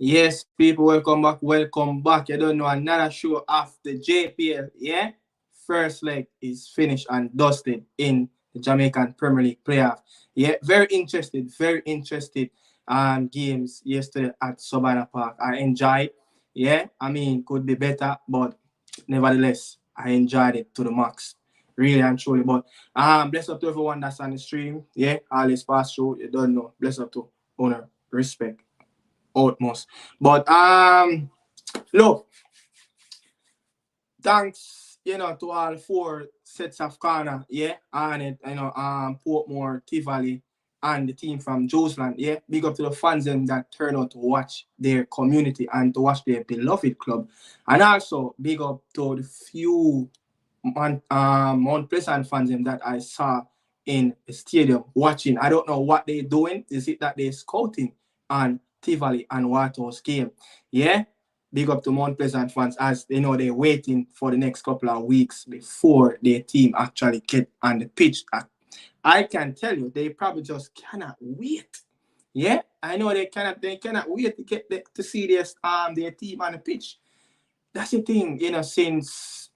Yes, people, welcome back. Welcome back. You don't know another show after JPL. Yeah, first leg is finished and dusted in the Jamaican Premier League playoff. Yeah, very interested. Very interested. Games yesterday at Savannah Park. I enjoyed. Yeah, I mean, could be better, but nevertheless, I enjoyed it to the max. Really and truly. But bless up to everyone that's on the stream. Yeah, all this past through. You don't know. Bless up to honor, respect utmost. But look, thanks, to all four sets of corner, yeah, Arnett, Portmore, Tivoli, and the team from Joseland, yeah. Big up to the fans them that turn out to watch their community and to watch their beloved club. And also big up to the few Mount Pleasant fans them that I saw in the stadium watching. I don't know what they're doing. Is it that they're scouting on Tivoli and Waterhouse game? Yeah. Big up to Mount Pleasant fans as they know they're waiting for the next couple of weeks before their team actually get on the pitch. I can tell you they probably just cannot wait. Yeah, I know they cannot wait to get to see their team on the pitch. That's the thing, since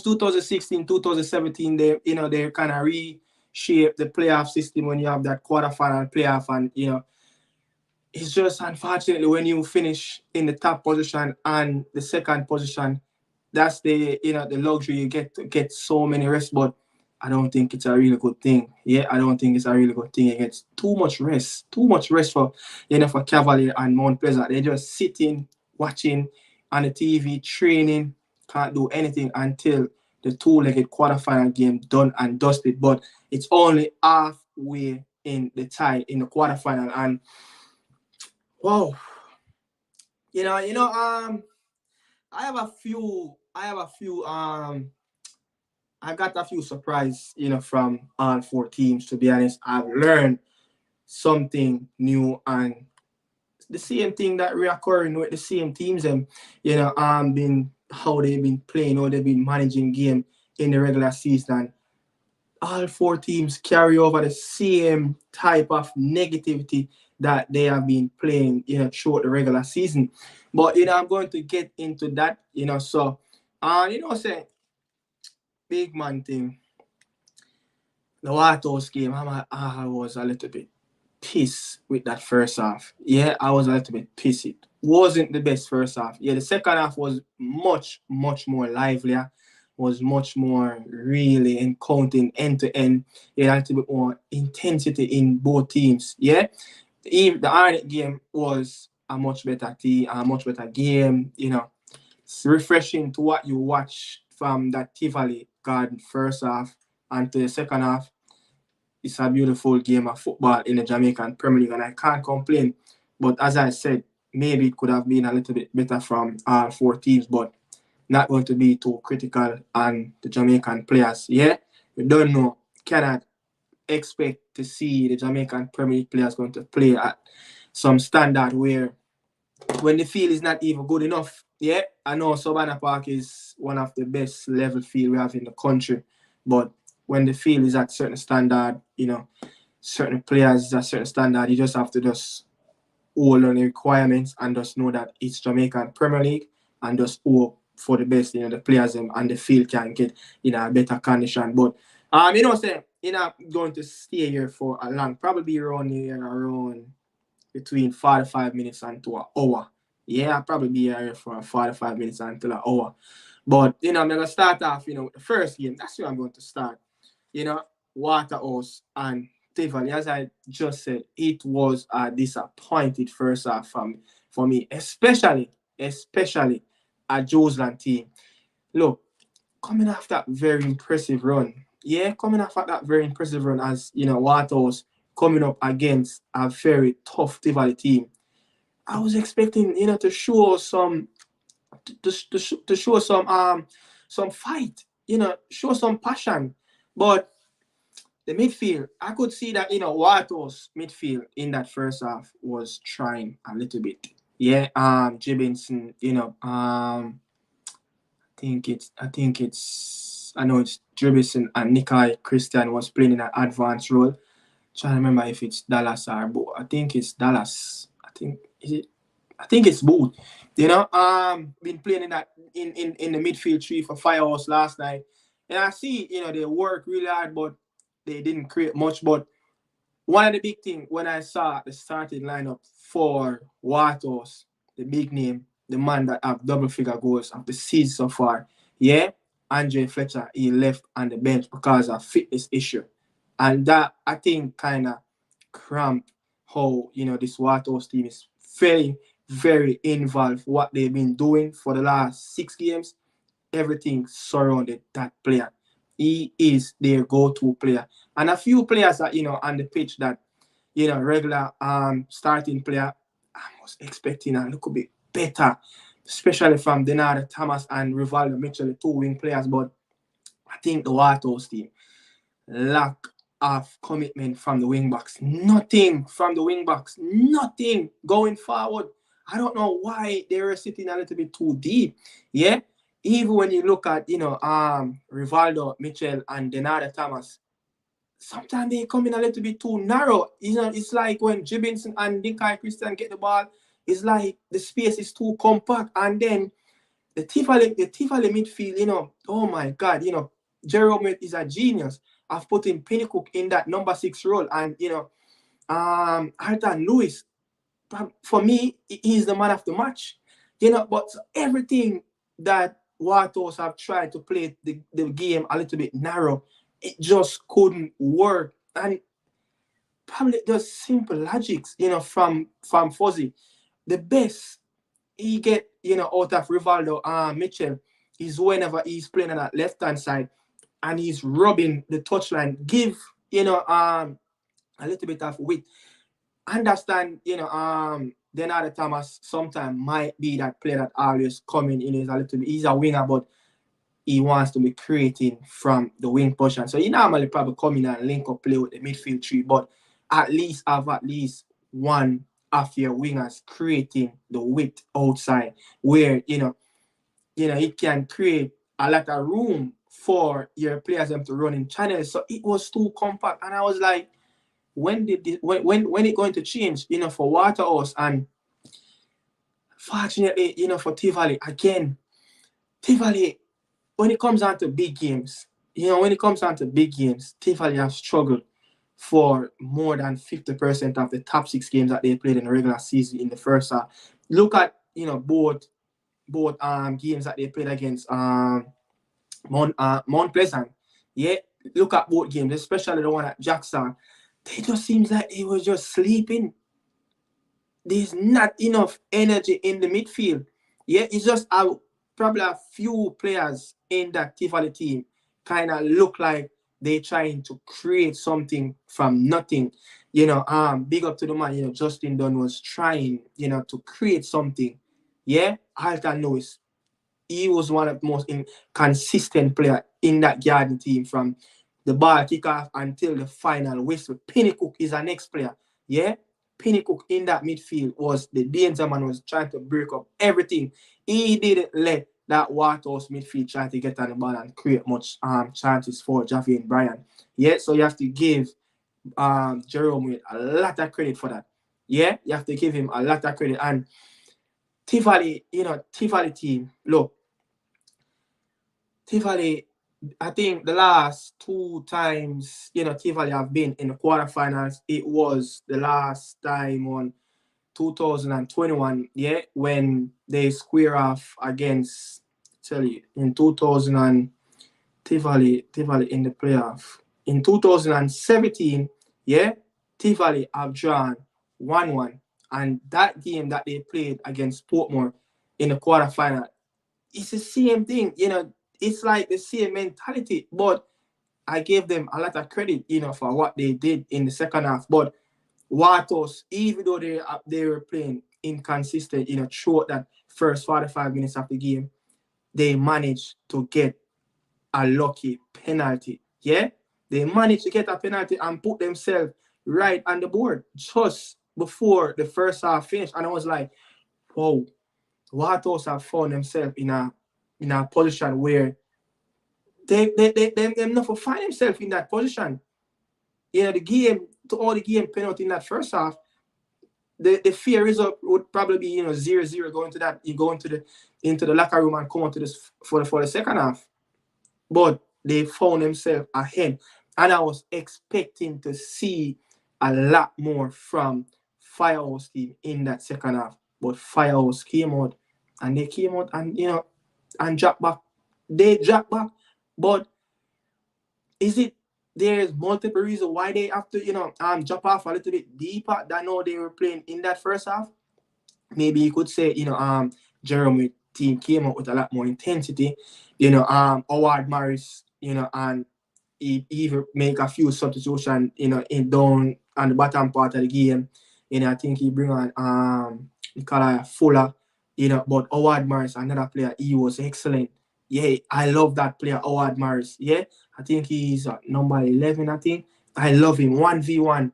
2016, 2017, they kind of reshape the playoff system when you have that quarterfinal playoff, and it's just unfortunately when you finish in the top position and the second position, that's the luxury you get to get so many rests. But I don't think it's a really good thing. Yeah, I don't think it's a really good thing. It gets too much rest for Cavalier and Mount Pleasant. They're just sitting, watching on the TV, training, can't do anything until the two-legged quarterfinal game done and dusted. But it's only halfway in the tie in the quarterfinal, and wow, I have a few, I got a few surprise, from all four teams. To be honest, I've learned something new, and the same thing that reoccurring with the same teams, and been how they've been playing, how they've been managing game in the regular season. All four teams carry over the same type of negativity that they have been playing, throughout the regular season. But I'm going to get into that, So, say big man thing, the Waterhouse game, I was a little bit pissed with that first half. Yeah, I was a little bit pissed. It wasn't the best first half. Yeah, the second half was much, much more livelier, was much more really encountering end to end. It had a little bit more intensity in both teams. Yeah, even the Arnett game was a much better team, a much better game. It's refreshing to what you watch from that Tivoli Garden first half and to the second half. It's a beautiful game of football in the Jamaican Premier League, and I can't complain. But as I said, maybe it could have been a little bit better from all four teams, but not going to be too critical on the Jamaican players. Yeah, we don't know, cannot expect to see the Jamaican Premier League players going to play at some standard where when the field is not even good enough. Yeah, I know Savannah Park is one of the best level field we have in the country, but when the field is at certain standard, certain players is at certain standard, you just have to just hold on the requirements and just know that it's Jamaican Premier League and just hope for the best, the players and the field can get in a better condition. But say going to stay here for a long, probably around between 45 minutes and to an hour. Yeah, I'll probably be here for 45 minutes until an hour. But, I'm going to start off, with the first game. That's where I'm going to start. Waterhouse and Tivoli. As I just said, it was a disappointed first half for me, especially a Joseland team. Look, coming off that very impressive run. Yeah, coming off that very impressive run as, Waterhouse coming up against a very tough Tivoli team. I was expecting, to show to show some fight, show some passion. But the midfield, I could see that, Waterhouse midfield in that first half was trying a little bit. Yeah, Jibinson, I know it's Jibinson and Nikai Christian was playing in an advanced role. Trying to remember if it's Dallas or but I think it's Dallas. I I think it's both. Been playing in that in the midfield three for Firehouse last night, and I see they work really hard, but they didn't create much. But one of the big thing when I saw the starting lineup for Waterhouse, the big name, the man that have double figure goals of the season so far, yeah, Andre Fletcher, he left on the bench because of fitness issue, and that I think kind of cramped how this Waterhouse team is very very involved what they've been doing for the last 6 games. Everything surrounded that player. He is their go-to player. And a few players that, on the pitch that, regular starting player, I was expecting a little bit better, especially from Denard Thomas and Rivaldo Mitchell, the two wing players. But I think the Waterhouse team lack of commitment from the wing backs. Nothing from the wing backs. Nothing going forward. I don't know why they were sitting a little bit too deep. Yeah. Even when you look at, Rivaldo, Mitchell, and Denada Thomas, sometimes they come in a little bit too narrow. It's like when Gibbons and Dinkai Christian get the ball, it's like the space is too compact. And then the Tivoli midfield, oh my God, Jerome is a genius of putting Pinnacle in that number 6 role. And, Arthur Lewis, for me, he's the man of the match. But everything that Waterhouse have tried to play the game a little bit narrow, it just couldn't work. And probably just simple logics, from Fuzzy. The best he get, out of Rivaldo Mitchell is whenever he's playing on that left-hand side and he's rubbing the touchline, give, a little bit of width. Understand, Denard Thomas sometimes might be that player that always coming in is a little bit, he's a winger, but he wants to be creating from the wing position. So he normally probably come in and link up play with the midfield three, but at least have at least one of your wingers creating the width outside where, it can create a lot of room for your players them to run in channels. So it was too compact. And I was like, when it going to change, for Waterhouse? And fortunately, for Tivoli, again, Tivoli, when it comes down to big games, Tivoli have struggled for more than 50% of the top 6 games that they played in the regular season in the first half. Look at, both games that they played against Mount Pleasant. Yeah, look at both games, especially the one at Jackson. They just seems like they were just sleeping. There's not enough energy in the midfield. Yeah, it's just probably a few players in that Tivoli team kind of look like they're trying to create something from nothing. Big up to the man, Justin Dunn was trying, to create something. Yeah, Alton Lewis, he was one of the most consistent player in that Garden team from the ball kickoff until the final whistle. Pinnacle is our next player. Yeah? Pinnacle in that midfield was the danger man, was trying to break up everything. He didn't let that Waterhouse midfield try to get on the ball and create much chances for Javi and Brian. Yeah, so you have to give Jerome a lot of credit for that. Yeah, you have to give him a lot of credit. And Tivoli, Tivoli team, look, Tivoli, I think the last 2 times, Tivoli have been in the quarterfinals. It was the last time on 2021, yeah, when they square off against, tell you, in 2000 and Tivoli in the playoff. In 2017, yeah, Tivoli have drawn 1-1. And that game that they played against Portmore in the quarterfinal, it's the same thing, it's like the same mentality. But I gave them a lot of credit, for what they did in the second half. But Waterhouse, even though they were playing inconsistent, throughout that first 45 minutes of the game, they managed to get a lucky penalty. Yeah? They managed to get a penalty and put themselves right on the board just before the first half finished. And I was like, whoa, Waterhouse have found themselves in a position where they never find themselves in that position. The game, to all the game penalty in that first half, the fair result would probably be 0-0 going to that. You go into the locker room and come out to this for the second half. But they found themselves ahead. And I was expecting to see a lot more from Firehouse team in that second half. But Firehouse came out and they came out and and dropped back. They dropped back. But is it there's multiple reasons why they have to, drop off a little bit deeper than how they were playing in that first half? Maybe you could say, Jeremy team came out with a lot more intensity. Howard Morris, and he even make a few substitutions, in down on the bottom part of the game. I think he bring on Nikolai Fuller, but Howard Morris, another player, he was excellent. Yeah, I love that player, Howard Morris. Yeah, I think he's number 11, I think. I love him. 1v1.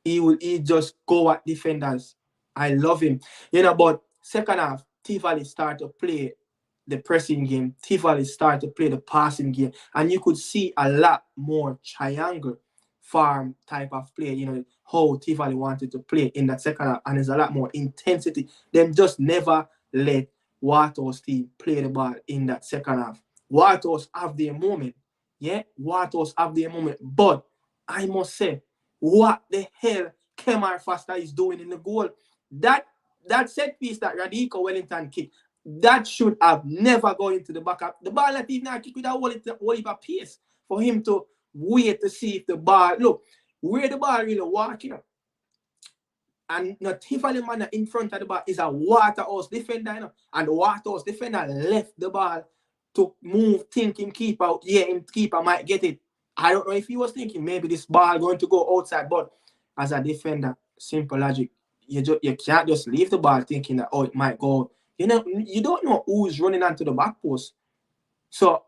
He just go at defenders. I love him. But second half, Tivoli start to play the pressing game. Tivoli start to play the passing game. And you could see a lot more triangle farm type of play, how Tivoli wanted to play in that second half. And there's a lot more intensity. Them just never let Waterhouse team play the ball in that second half. Waterhouse have their moment. Yeah, Waterhouse have their moment. But I must say, what the hell Kemar Foster is doing in the goal? That set piece that Radico Wellington kicked, that should have never gone into the back up. The ball that even kick with a whole heap of pace for him to wait to see if the ball, look, where the ball really walking up. And the Tivoli man in front of the ball is a Waterhouse defender, and the Waterhouse defender left the ball to move, thinking keeper, keeper might get it. I don't know if he was thinking maybe this ball going to go outside, but as a defender, simple logic, you can't just leave the ball thinking that, it might go. You don't know who's running onto the back post. So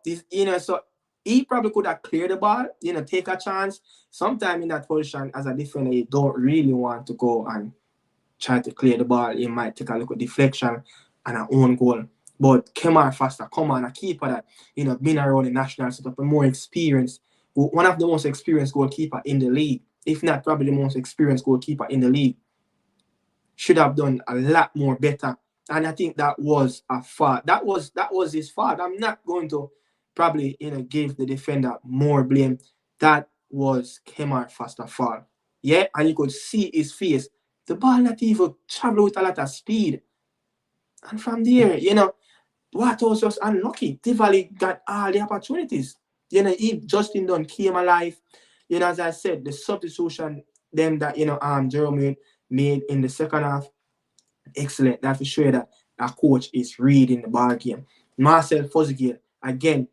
so he probably could have cleared the ball, take a chance. Sometime in that position as a defender, you don't really want to go and try to clear the ball. You might take a look at deflection and an own goal. But Kemar Foster, come on, a keeper that, been around the national setup, a more experienced, one of the most experienced goalkeeper in the league, if not probably the most experienced goalkeeper in the league, should have done a lot more better. And I think that was a fault. That was his fault. I'm not going to probably, give the defender more blame. That was Kemar Foster's fault. Yeah, and you could see his face. The ball not even travel with a lot of speed. And from there, Waterhouse was unlucky. Tivoli got all the opportunities. If Justin Dunn came alive, as I said, the substitution them that Jerome made in the second half, excellent. That for sure that our coach is reading the ball game. Marcel Fuzzigill, again,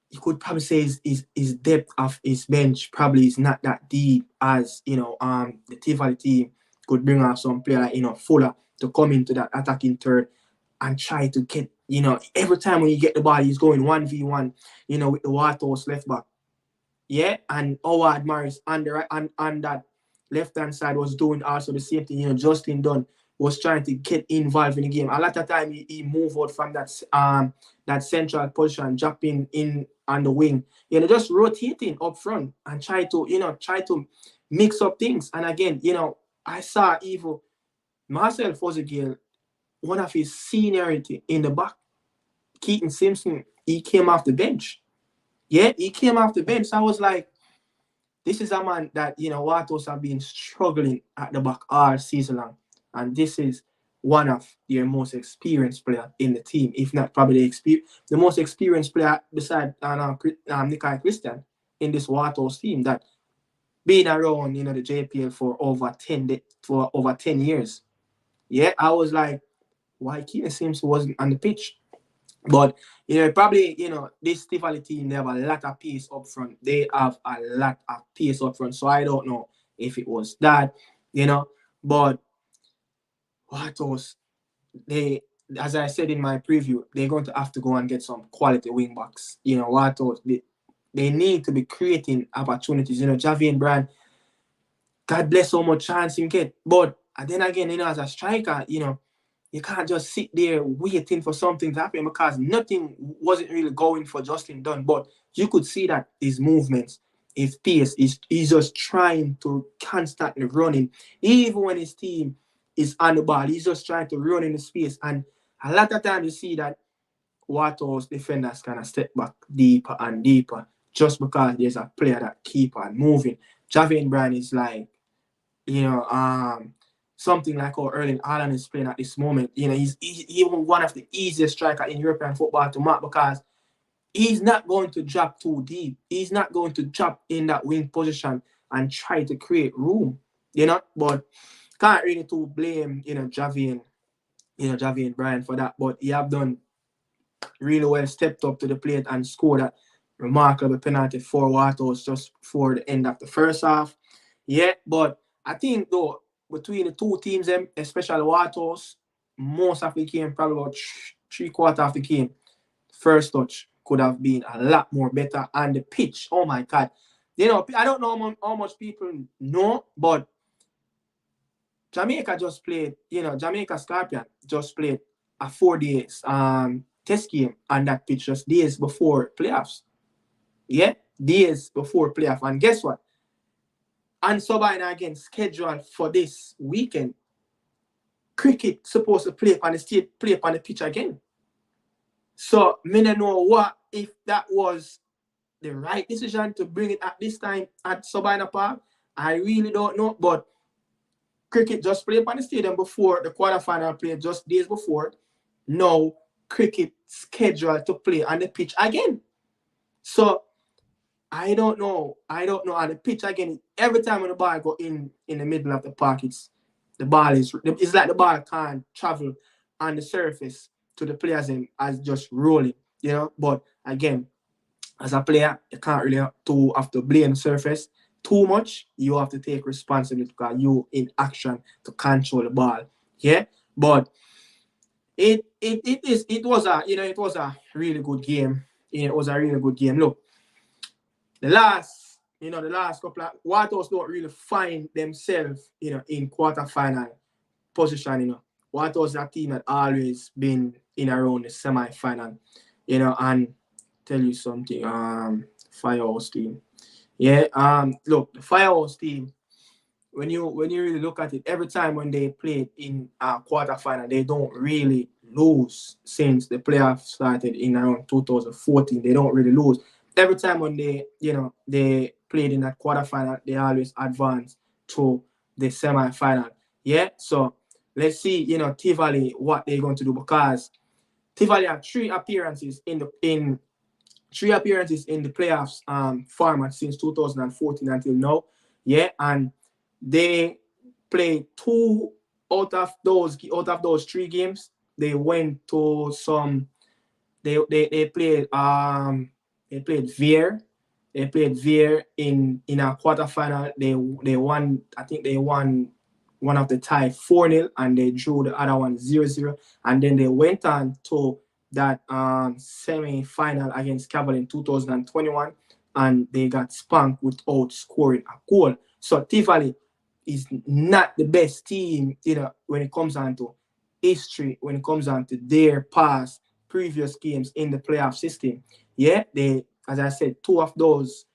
you could probably say his depth of his bench probably is not that deep as the Tivoli team could bring out some player like Fuller to come into that attacking third and try to get, every time when you get the ball, he's going 1v1, with the Waterhouse left back. Yeah, and Howard Morris on the right, on that left-hand side was doing also the same thing. Justin Dunn was trying to get involved in the game. A lot of time he moved out from that central position, jumping in on the wing, just rotating up front and try to mix up things. And again, I saw even Marcel Fuzzigill, one of his seniority in the back, Keaton Simpson, he came off the bench. Yeah, he came off the bench. So I was like, this is a man that, Waterhouse have been struggling at the back all season long. And this is one of their most experienced player in the team, if not probably the most experienced player beside Nikai Christian in this Waterhouse team that been around, the JPL for over 10 years. Yeah, I was like, why Keaton Simpson wasn't on the pitch? But, probably, this Tivoli team, they have a lot of pace up front. They have a lot of pace up front. So I don't know if it was that, but Waterhouse, as I said in my preview, they're going to have to go and get some quality wing backs. Waterhouse, they need to be creating opportunities. Javier Brand, God bless how much chance he get. But then again, as a striker, you can't just sit there waiting for something to happen because nothing wasn't really going for Justin Dunn. But you could see that his movements, his pace. He's just trying to constantly running. Even when his team is on the ball, he's just trying to run in the space. And a lot of times you see that Waterhouse defenders kind of step back deeper and deeper just because there's a player that keep on moving. Javian Bryan is like, something like how Erling Haaland is playing at this moment. He's one of the easiest striker in European football to mark because he's not going to drop too deep. He's not going to drop in that wing position and try to create room, But can't really to blame, Javian Bryan for that. But he have done really well, stepped up to the plate and scored that remarkable penalty for Waterhouse just before the end of the first half. Yeah, but I think though between the two teams, especially Waterhouse, most of the game, probably about 3/4 of the game, first touch could have been a lot more better. And the pitch, oh my God. I don't know how much people know, but Jamaica just played, Jamaica Scorpion just played a 4 days test game on that pitch just days before playoffs. Yeah, days before playoff. And guess what? And Sabina again scheduled for this weekend. Cricket supposed to play on the pitch again. So me don't know what if that was the right decision to bring it at this time at Sabina Park. I really don't know, but cricket just played on the stadium before the quarterfinal play, just days before. Now cricket scheduled to play on the pitch again. So I don't know on the pitch again. Every time when the ball go in the middle of the park, it's like the ball can't travel on the surface to the players and as just rolling, But again, as a player, you can't really have to blame the surface too much. You have to take responsibility because you in action to control the ball. Yeah, but it was a really good game. It was a really good game. Look, the last couple of Waterhouse don't really find themselves, in quarterfinal position, Waterhouse is a team that always been in around the semi-final, and tell you something, Firehouse team. Yeah, look, the Firehouse team, when you really look at it, every time when they play in a quarterfinal, they don't really lose since the playoffs started in around 2014. They don't really lose. Every time when they played in that quarterfinal, they always advance to the semi-final. Yeah, so let's see, Tivoli, what they're going to do because Tivoli had three appearances in the playoffs format since 2014 until now. Yeah, and they played two out of those 3 games. They went to some. They played they played Veer. They played Veer in a quarterfinal. They won. I think they won one of the tie 4-0 and they drew the other one 0-0. And then they went on to that semi-final against Tivoli in 2021 and they got spanked without scoring a goal. So Tivoli is not the best team, when it comes on to history, when it comes on to their past previous games in the playoff system. Yeah, they, as I said, two of those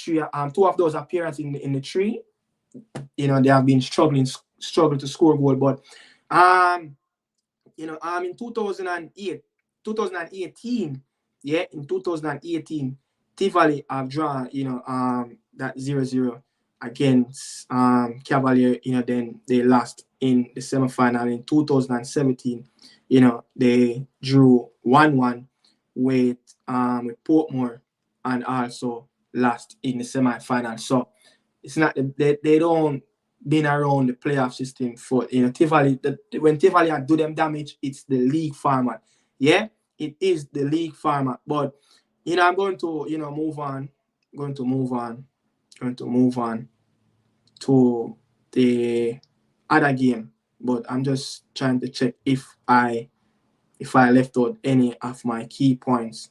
appearances in the three, they have been struggling to score a goal. But in 2018, yeah, in 2018, Tivoli have drawn, that 0-0 against Cavalier, then they lost in the semi-final. In 2017, they drew 1-1 with Portmore and also lost in the semi-final. So it's not they don't been around the playoff system for Tivoli. When Tivoli do them damage, it's the league format. Yeah, it is the league format. But I'm going to move on. Going to move on to the other game. But I'm just trying to check if I left out any of my key points.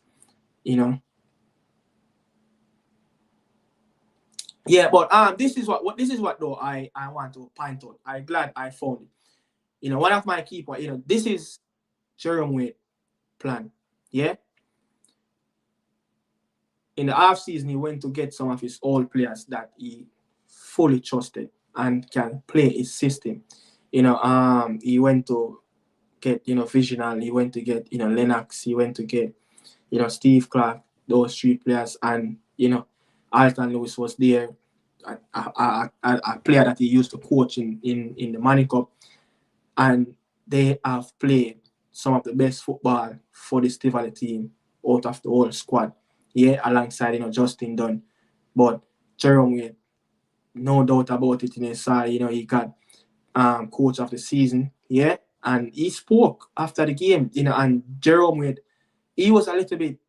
Yeah, but this is what though I want to point out. I'm glad I found it. One of my key points, this is Jerome Wade plan. Yeah. in the off season, he went to get some of his old players that he fully trusted and can play his system. He went to get Visional. He went to get Lennox. He went to get Steve Clark. Those three players, and Alton Lewis was there, a player that he used to coach in the Money Cup, and they have played some of the best football for this Tivoli team out of the whole squad. Yeah, alongside Justin Dunn, but Jerome Wade, no doubt about it in his side. He got coach of the season. Yeah, and he spoke after the game. And Jerome Wade, he was a little bit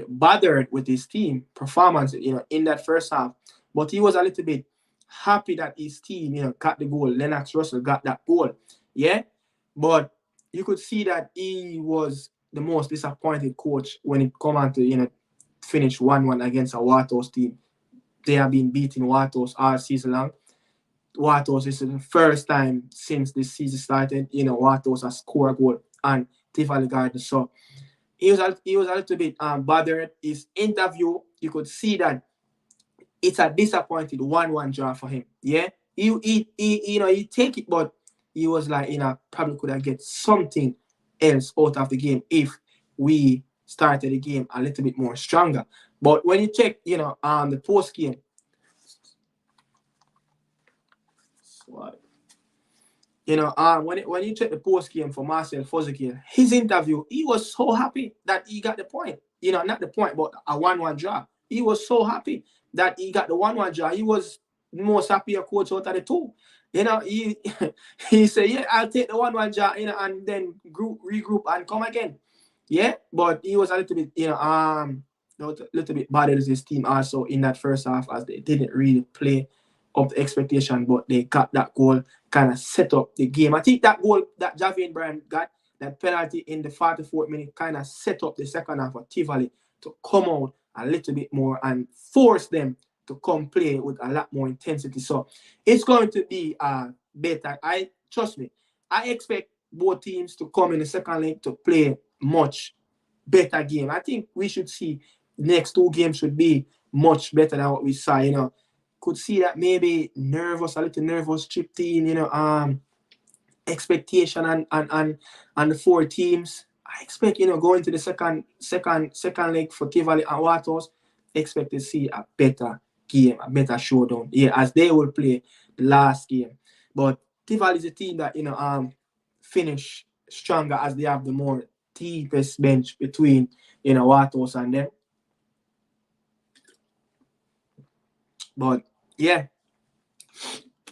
bothered with his team performance. In that first half, but he was a little bit happy that his team got the goal. Lennox Russell got that goal. Yeah, but you could see that he was the most disappointed coach when it come on to finish 1-1 against a Waterhouse team. They have been beating Waterhouse all season long. Waterhouse is the first time since this season started. Waterhouse has scored a goal and Tivoli Garden. So he was a little bit bothered. His interview, you could see that it's a disappointed 1-1 draw for him. Yeah, he take it, but he was like, probably could have get something else out of the game if we started the game a little bit more stronger. But when you check, the post game, when you check the post game for Marcel Fozakir, his interview, he was so happy that he got the point. Not the point, but a 1-1 draw. He was so happy that he got the 1-1 draw. He was the most happier coach out of the two. He said, yeah, I'll take the 1-1 draw, and then regroup and come again. Yeah, but he was a little bit, little bit bothered with his team also in that first half, as they didn't really play up the expectation, but they got that goal, kind of set up the game. I think that goal that Javian Bryan got, that penalty in the 44th minute, kind of set up the second half of Tivoli to come out a little bit more and force them to come play with a lot more intensity. So it's going to be better. Trust me, I expect both teams to come in the second leg to play much better game. I think we should see the next two games should be much better than what we saw. Could see that maybe a little nervous trip team, expectation and the four teams. I expect, going to the second leg for Tivoli and Waterhouse, expect to see a better game, a better showdown. Yeah, as they will play the last game. But Tivoli is a team that, finish stronger as they have the more deepest bench between, Waterhouse and them. But yeah,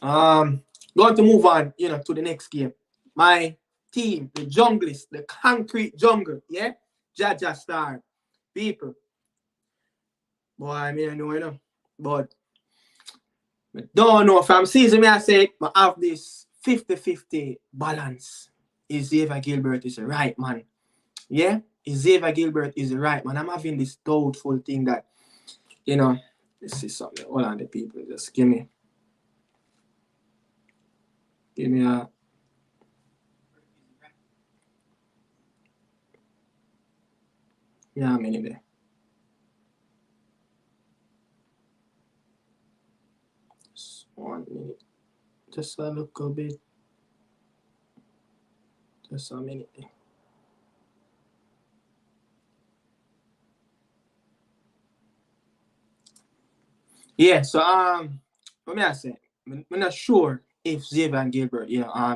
going to move on, to the next game. My team, the Junglists, the Concrete Jungle, yeah, Jaja Star, people. Boy, I know, but I don't know. From season, I say I have this 50-50 balance. Is Xavier Gilbert is the right man? Yeah, is Xavier Gilbert is the right man? I'm having this doubtful thing that, let's see something. Hold on, the people, just give me a. Yeah, I'm in there. Just 1 minute. Just a little bit. Just a minute. Yeah, so what may I say? I'm not sure if Xavier Gilbert,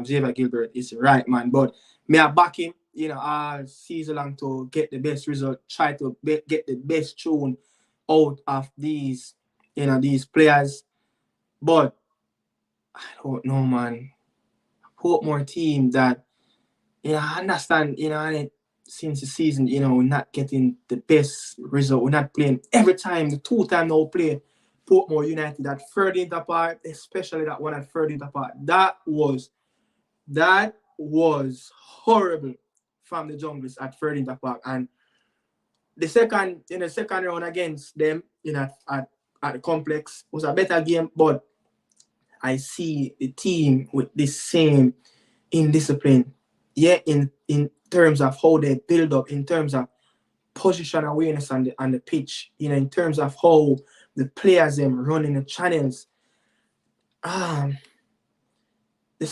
Xavier Gilbert is the right man, but may I back him, all season long to get the best result, try to get the best tune out of these, these players. But I don't know, man. Portmore team that, I understand, since the season, we're not getting the best result. We're not playing every time, the 2 times now play Portmore United at 13th apart, especially that one at 13th apart. That was horrible from the Junglers at 13th apart. And the second round against them, at the complex was a better game, but I see the team with the same indiscipline. Yeah, in terms of how they build up, in terms of position awareness on the pitch, in terms of how the players them running the channels. Um, I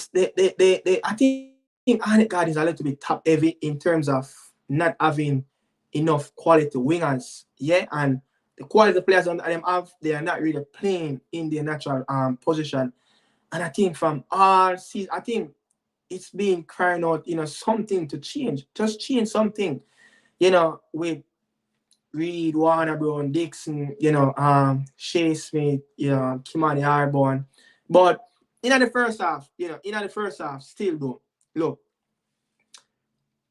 think Arnett God is a little bit top heavy in terms of not having enough quality wingers. Yeah, and the quality players that them have, they are not really playing in their natural position. And I think from all season, I think it's been crying out, something to change. Just change something, with Reed, Warner Brown, Dixon, Shea Smith, Kimani Arbon. But in the first half, still though, look,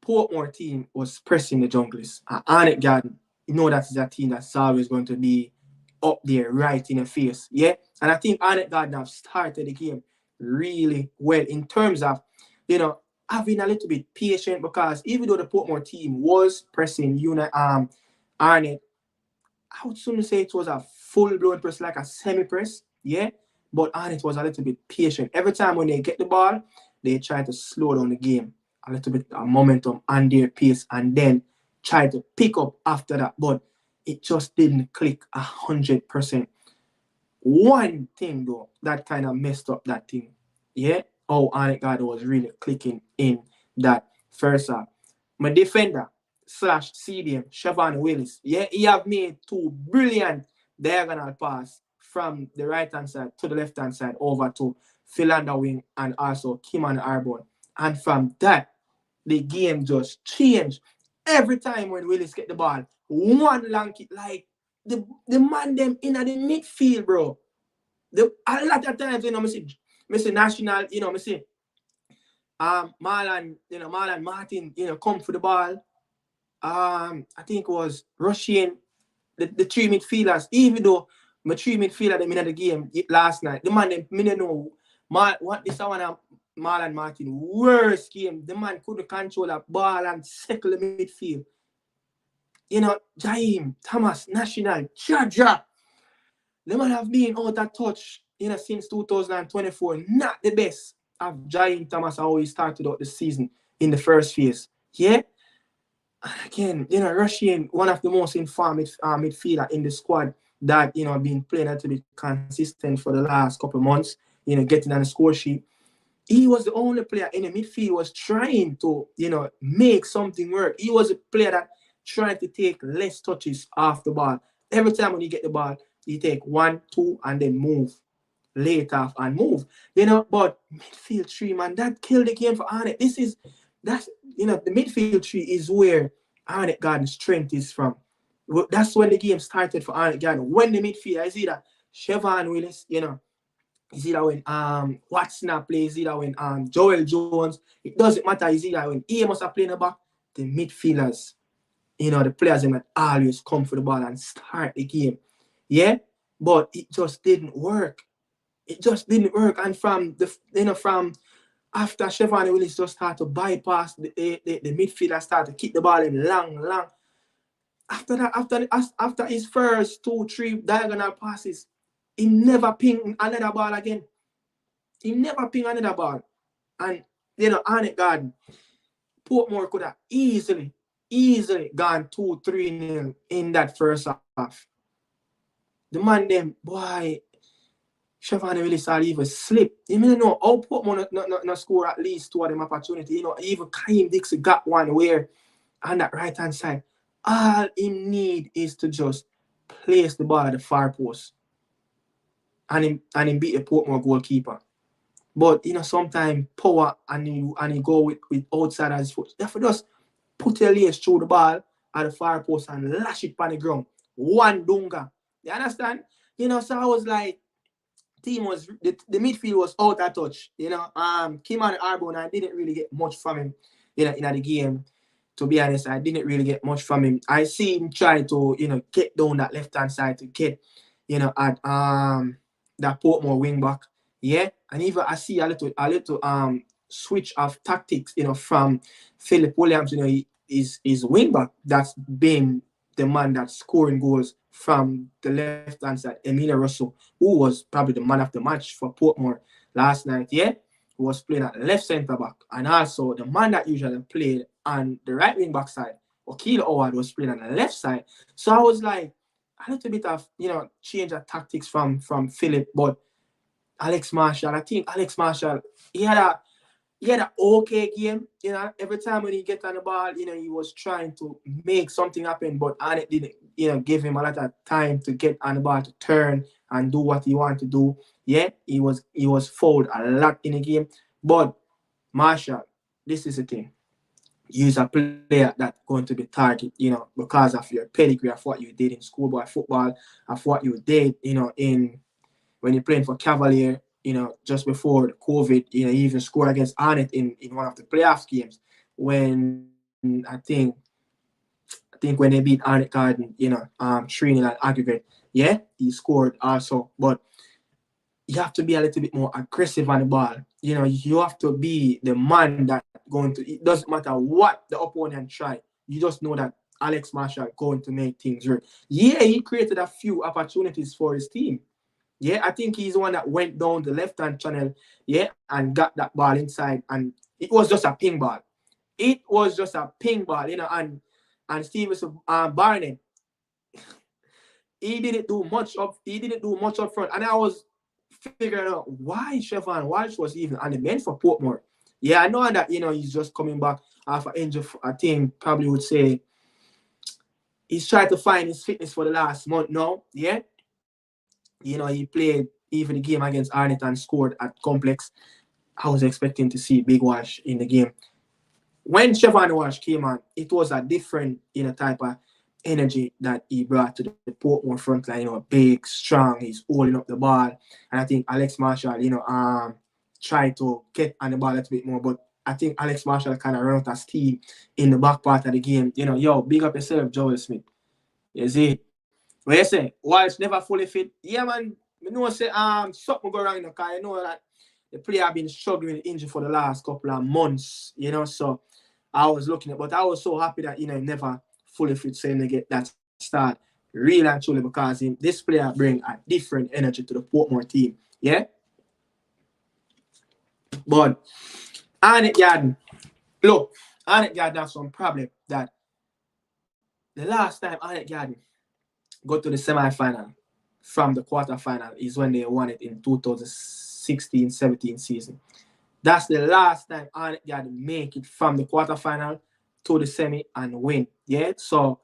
Portmore team was pressing the junglers. And Arnett Garden, that is a team that's always going to be up there, right in the face. Yeah. And I think Arnett Garden have started the game really well in terms of, having a little bit patient, because even though the Portmore team was pressing Arnett, I would soon say it was a full-blown press, like a semi-press, yeah? But Arnett was a little bit patient. Every time when they get the ball, they try to slow down the game, a little bit of momentum and their pace, and then try to pick up after that. But it just didn't click 100%. One thing, though, that kind of messed up that thing, yeah? Oh, Arnett God was really clicking in that first half. My defender slash CDM, Siobhan Willis. Yeah, he have made two brilliant diagonal pass from the right-hand side to the left-hand side over to Philander Wing and also Kiman Arbon. And from that, the game just changed. Every time when Willis get the ball, one long kick, like the man them in the midfield, bro. A lot of times, I see National, I see Marlon Martin, come for the ball. I think it was rushing the three midfielders, even though my three midfielders them in the game last night. The man them, me don't know what this one of Marlon Martin worst game. The man couldn't control that ball and settle the midfield. Jaim, Thomas, National, Jaja. The man have been out of touch, since 2024. Not the best of Jaim Thomas how he started out the season in the first phase. Yeah. Again, Russian, one of the most informed midfielder in the squad that, been playing a little bit consistent for the last couple of months, getting on the score sheet. He was the only player in the midfield was trying to, make something work. He was a player that tried to take less touches off the ball. Every time when you get the ball, you take 1, 2, and then move. Late off and move. But midfield three, man, that killed the game for Arnett. The midfield tree is where Arnett Garden's strength is from. That's when the game started for Arnett Garden. When the midfield is either Siobhan Willis, is either when Watson plays, either when Joel Jones. It doesn't matter. Is either when Amos are playing the back, the midfielders, the players that always come for the ball and start the game. Yeah, but it just didn't work. It just didn't work. And from after Siobhan Willis just started to bypass the midfielder, started to kick the ball in long. After that, after his first 2, 3 diagonal passes, he never pinged another ball again. He never pinged another ball. And, Arnett Garden, Portmore could have easily gone 2-3-0 in that first half. The man them, boy, Siobhan Willis will even slip. You know how Portmore not score at least 2 of them opportunity. Even Kaim Dixon got one where on that right-hand side, all he need is to just place the ball at the far post. And him beat the Portmore goalkeeper. But sometimes power and he go with outside his foot. Therefore just put your legs through the ball at the far post and lash it on the ground. One dunga. You understand? So I was like, the midfield was out of touch. Kim and Arbon, I didn't really get much from him, in the game. To be honest, I didn't really get much from him. I see him try to, get down that left-hand side to get, at that Portmore wing back. Yeah. And even I see a little switch of tactics, from Philip Williams, his wing back that's been the man that's scoring goals from the left-hand side, Emilio Russell, who was probably the man of the match for Portmore last night, yeah, who was playing at left centre-back. And also the man that usually played on the right wing-back side Akil Howard was playing on the left side. So I was like, a little bit of, change of tactics from Philip, but Alex Marshall, I think Alex Marshall, he had an okay game. Every time when he get on the ball, he was trying to make something happen, but Arnett didn't, give him a lot of time to get on the ball, to turn and do what he wanted to do. Yeah, he was fouled a lot in the game. But Marshall, this is the thing. You're a player that's going to be targeted, because of your pedigree, of what you did in schoolboy football, of what you did, in when you're playing for Cavalier, just before COVID, he even scored against Arnett in one of the playoff games when I think when they beat Arnett Garden, 3-0 at aggregate. Yeah, he scored also, but you have to be a little bit more aggressive on the ball. You have to be the man that going to. It doesn't matter what the opponent try. You just know that Alex Marshall going to make things right. Yeah, he created a few opportunities for his team. Yeah, I think he's the one that went down the left-hand channel, yeah, and got that ball inside, and it was just a ping ball. It was just a ping ball, and Stevenson Barnett, he didn't do much up front, and I was figuring out why Chevron Walsh was even on the bench for Portmore. Yeah, I know that he's just coming back after injury. I think probably would say he's trying to find his fitness for the last month now. Yeah, he played even the game against Arnett and scored at Complex. I was expecting to see Big Walsh in the game. When Chevron Walsh came on, it was a different type of energy that he brought to the Portmore front line. Big, strong. He's holding up the ball, and I think Alex Marshall, tried to get on the ball a little bit more, but I think Alex Marshall kind of ran out of steam in the back part of the game. Big up yourself, Joel Smith. You see, what you say? Walsh never fully fit. Yeah, man. I know say something go wrong, because I know that the player have been struggling with injury for the last couple of months. So I was looking at, but I was so happy that never fully fit, saying to get that start really and truly, because this player bring a different energy to the Portmore team. Yeah. But Arnett Garden, look, Arnett Garden have some problem that the last time Arnett Garden got to the semi-final from the quarter-final is when they won it in 2016-17 season. That's the last time Arnett Garden make it from the quarter-final to the semi and win. Yeah, so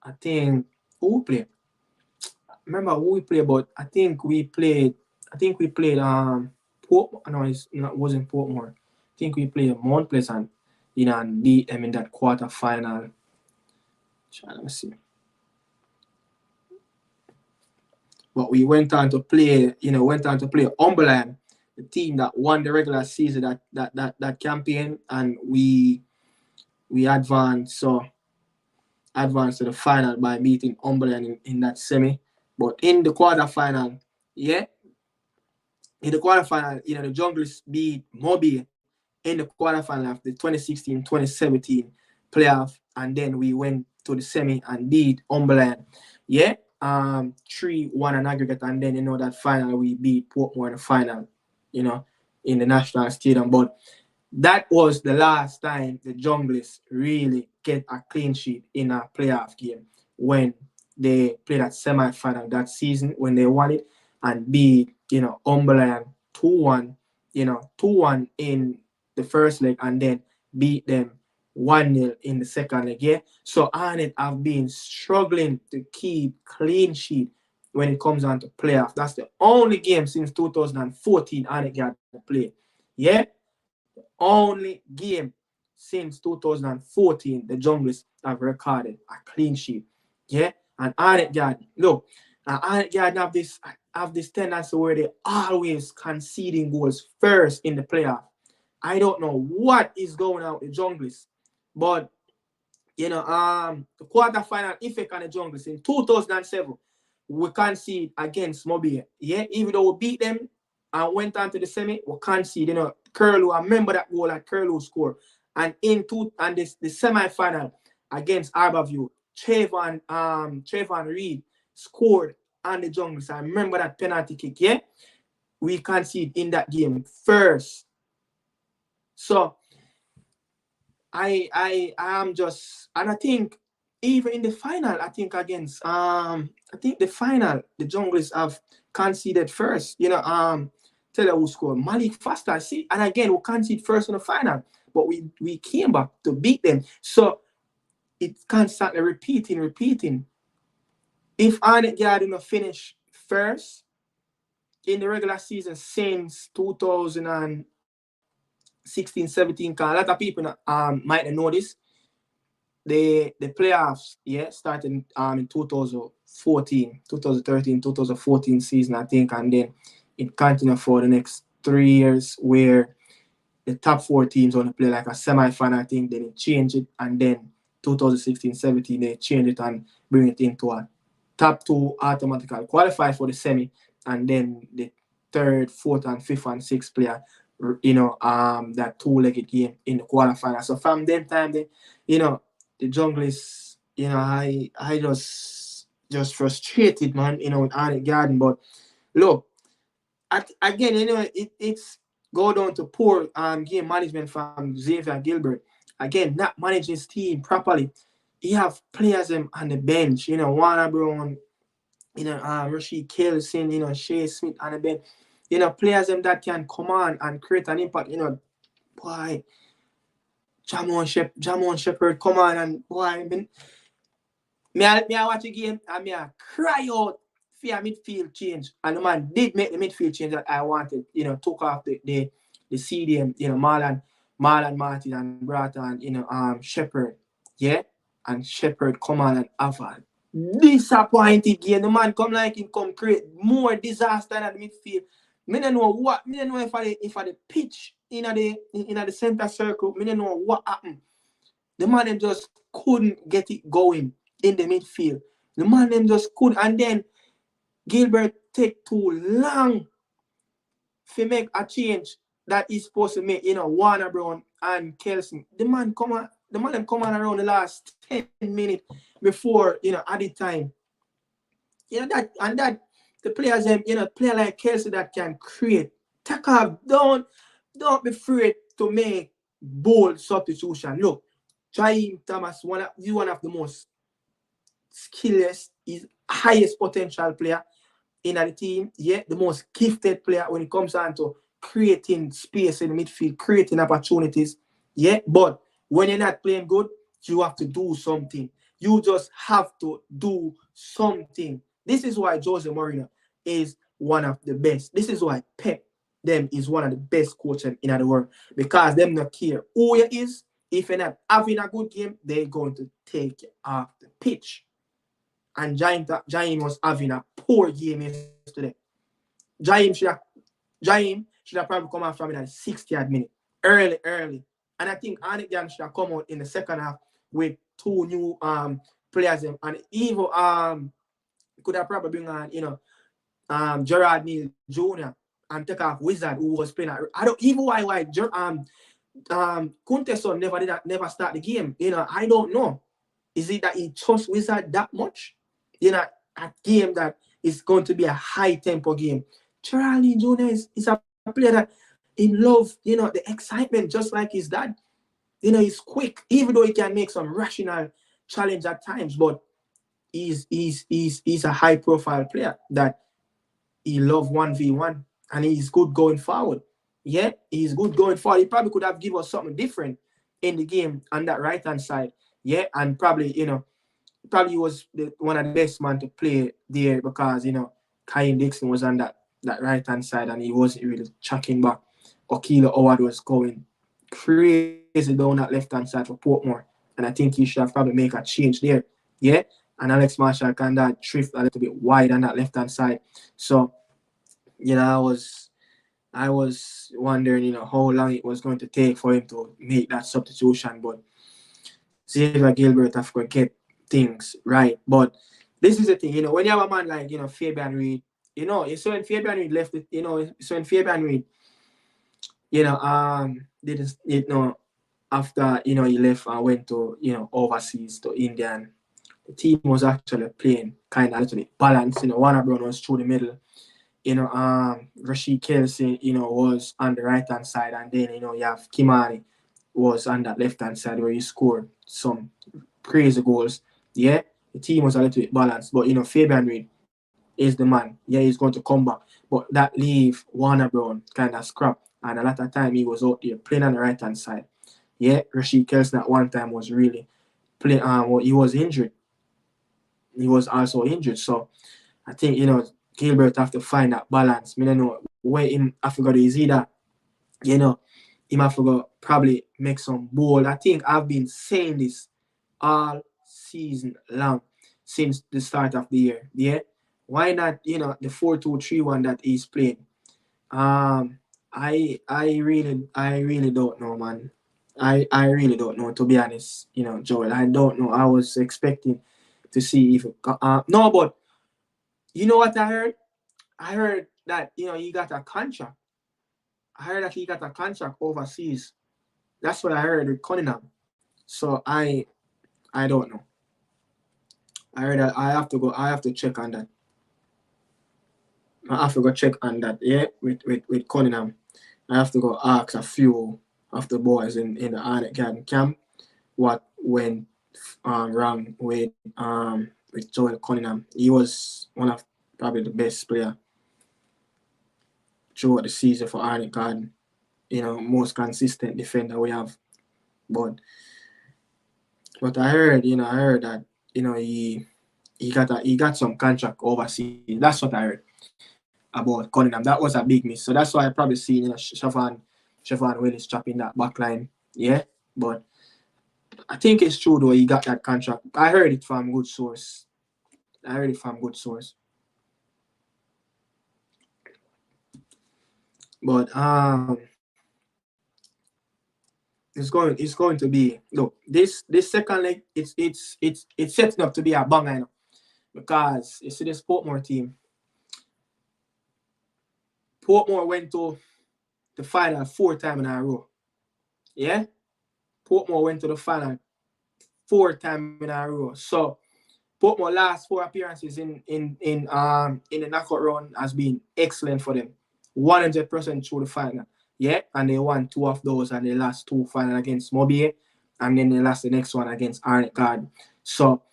I think who we played? Remember who we played, but I think we played Portmore. No, it wasn't Portmore. I think we played Mount Pleasant, and beat them in that quarter-final. Let me see. But we went on to play Umberland, the team that won the regular season that campaign, and we advanced to the final by beating Umberland in that semi. But in the quarterfinal, the Junglers beat Moby in the quarterfinal of the 2016-2017 playoff, and then we went to the semi and beat Umberland. Yeah. 3-1 an aggregate, and then that final we beat Portmore in the final, in the National Stadium. But that was the last time the Junglers really get a clean sheet in a playoff game, when they played that semi-final that season, when they won it and beat Umberland 2-1, 2-1 in the first leg, and then beat them 1-0 in the second leg. Yeah? So Arnett have been struggling to keep clean sheet when it comes on to playoff. That's the only game since 2014 Arnett got to play. Yeah? The only game since 2014 the Junglers have recorded a clean sheet. Yeah? And Arnett Garden, look, Arnett Garden have this tendency where they always conceding goals first in the playoff. I don't know what is going on with the Junglers. But, the quarterfinal effect on the Junglers in 2007, we concede against Mobile. Yeah, even though we beat them and went on to the semi, we concede. Curlew, I remember that goal that Curlew scored. And the semi-final against Arborview, Trayvon Reed scored on the Junglers. I remember that penalty kick. Yeah, we concede in that game first. So I am just, and I think even in the final, I think against I think the final, the Junglers have conceded first. Tell her who scored. Malik Foster, see, and again we conceded first in the final, but we came back to beat them. So it's constantly repeating. If Arnett Garden finish first in the regular season since 2016-17, because a lot of people might not know this, the playoffs, started in 2013, 2014 season, I think, and then it continued for the next 3 years where the top 4 teams only play like a semi-final, I think. Then it changed it, and then 2016-17 they changed it and bring it into a top 2 automatically qualify for the semi, and then the third, fourth, and fifth and sixth player, that 2-legged game in the quarterfinal. So from them time, the Junglers, I just frustrated, man, with Arnett Garden. But look, again, it's go down to poor game management from Xavier Gilbert. Again, not managing his team properly. He have players on the bench, Warner Brown, Rasheed Kelson, Shea Smith on the bench. Players that can come on and create an impact. Boy, Jamon Shepherd come on, and boy, me I watch the game and I cry out for a midfield change. And the man did make the midfield change that I wanted. Took off the CDM, Marlon Martin, and brought on, Shepherd. Yeah? And Shepherd come on and have a disappointed game. The man come like him come create more disaster than the midfield. Me don't know if I the pitch in the center circle, me don't know what happened. The man them just couldn't get it going in the midfield. The man them just couldn't. And then Gilbert take too long to make a change that he's supposed to make, Warner Brown and Kelson. The man them come on around the last 10 minutes before, added time. That the players them, player like Kelson that can create. Take off. Don't be afraid to make bold substitution. Look, Jaime Thomas, one of the most skilled, is highest potential player in the team. Yeah, the most gifted player when it comes down to creating space in the midfield, creating opportunities. Yeah, but when you're not playing good, you have to do something. You just have to do something. This is why Jose Mourinho is one of the best. This is why Pep them is one of the best coaches in the world, because them not care who you is. If you're not having a good game, they're going to take you off the pitch. And Jaime was having a poor game yesterday. Jaime should have probably come out from it at the 60th minute. Early. And I think Arnett Garden should have come out in the second half with 2 new players. And even could have probably bring on Gerard Neal Jr. and take off Wizard, who was playing. I don't even why Kunteson never start the game. I don't know. Is it that he trusts Wizard that much? A game that is going to be a high tempo game. Gerard Neal Jr. is a player that he loves, the excitement, just like his dad. He's quick, even though he can make some rational challenge at times, but he's a high profile player that he loves 1v1, and he's good going forward. Yeah, he's good going forward. He probably could have given us something different in the game on that right hand side. Yeah, and probably was one of the best man to play there, because Kyle Dixon was on that right hand side and he wasn't really chucking back. Okilo Howard was going crazy down that left hand side for Portmore, and I think he should have probably make a change there. Yeah, and Alex Marshall kind of drift a little bit wide on that left hand side. So I was wondering, how long it was going to take for him to make that substitution, but Xavier Gilbert have to get things right. But this is the thing, when you have a man like, Fabian Reed, so when Fabian Reed left it, so when Fabian Reed, didn't, after, he left and went to, overseas to India, and the team was actually playing kind of a little bit balanced. Warner Brown was through the middle. Rasheed Kelson, was on the right hand side, and then you have Kimani was on that left-hand side where he scored some crazy goals. Yeah, the team was a little bit balanced, but Fabian Reid is the man. Yeah, he's going to come back, but that leave Warner Brown kind of scrap, and a lot of time he was out there playing on the right-hand side. Yeah, Rashid Kelson at one time was really playing. He was injured. He was also injured, so I think Gilbert have to find that balance. I don't know where him have to go. Is either him have to go probably make some bold. I think I've been saying this all season long since the start of the year. Yeah, why not? The 4-2-3-1 that he's playing. I really don't know, man. I really don't know, to be honest. Joel, I don't know. I was expecting to see if no, but you know what I heard? I heard that he got a contract. I heard that he got a contract overseas. That's what I heard with Cunningham. So I don't know. I heard that I have to go. I have to check on that. I have to go check on that. Yeah, with Cunningham. I have to go ask a few of the boys in the Arnett Garden camp what went wrong with Joel Cunningham. He was one of probably the best player throughout the season for Arnett Garden. Most consistent defender we have. But I heard that he got some contract overseas. That's what I heard about Cunningham. That was a big miss. So that's why I probably seen Siobhan Willis chopping that back line. Yeah. But I think it's true though, he got that contract. I heard it from good source. But it's going to be look, this second leg, it's setting up to be a banger, because you see this Portmore team. Portmore went to the final 4 times in a row. Yeah? Portmore went to the final 4 times in a row. So Portmore last 4 appearances in the knockout round has been excellent for them. 100% through the final. Yeah, and they won 2 of those, and they lost 2 final against Mobile, and then they lost the next one against Arnett Garden. So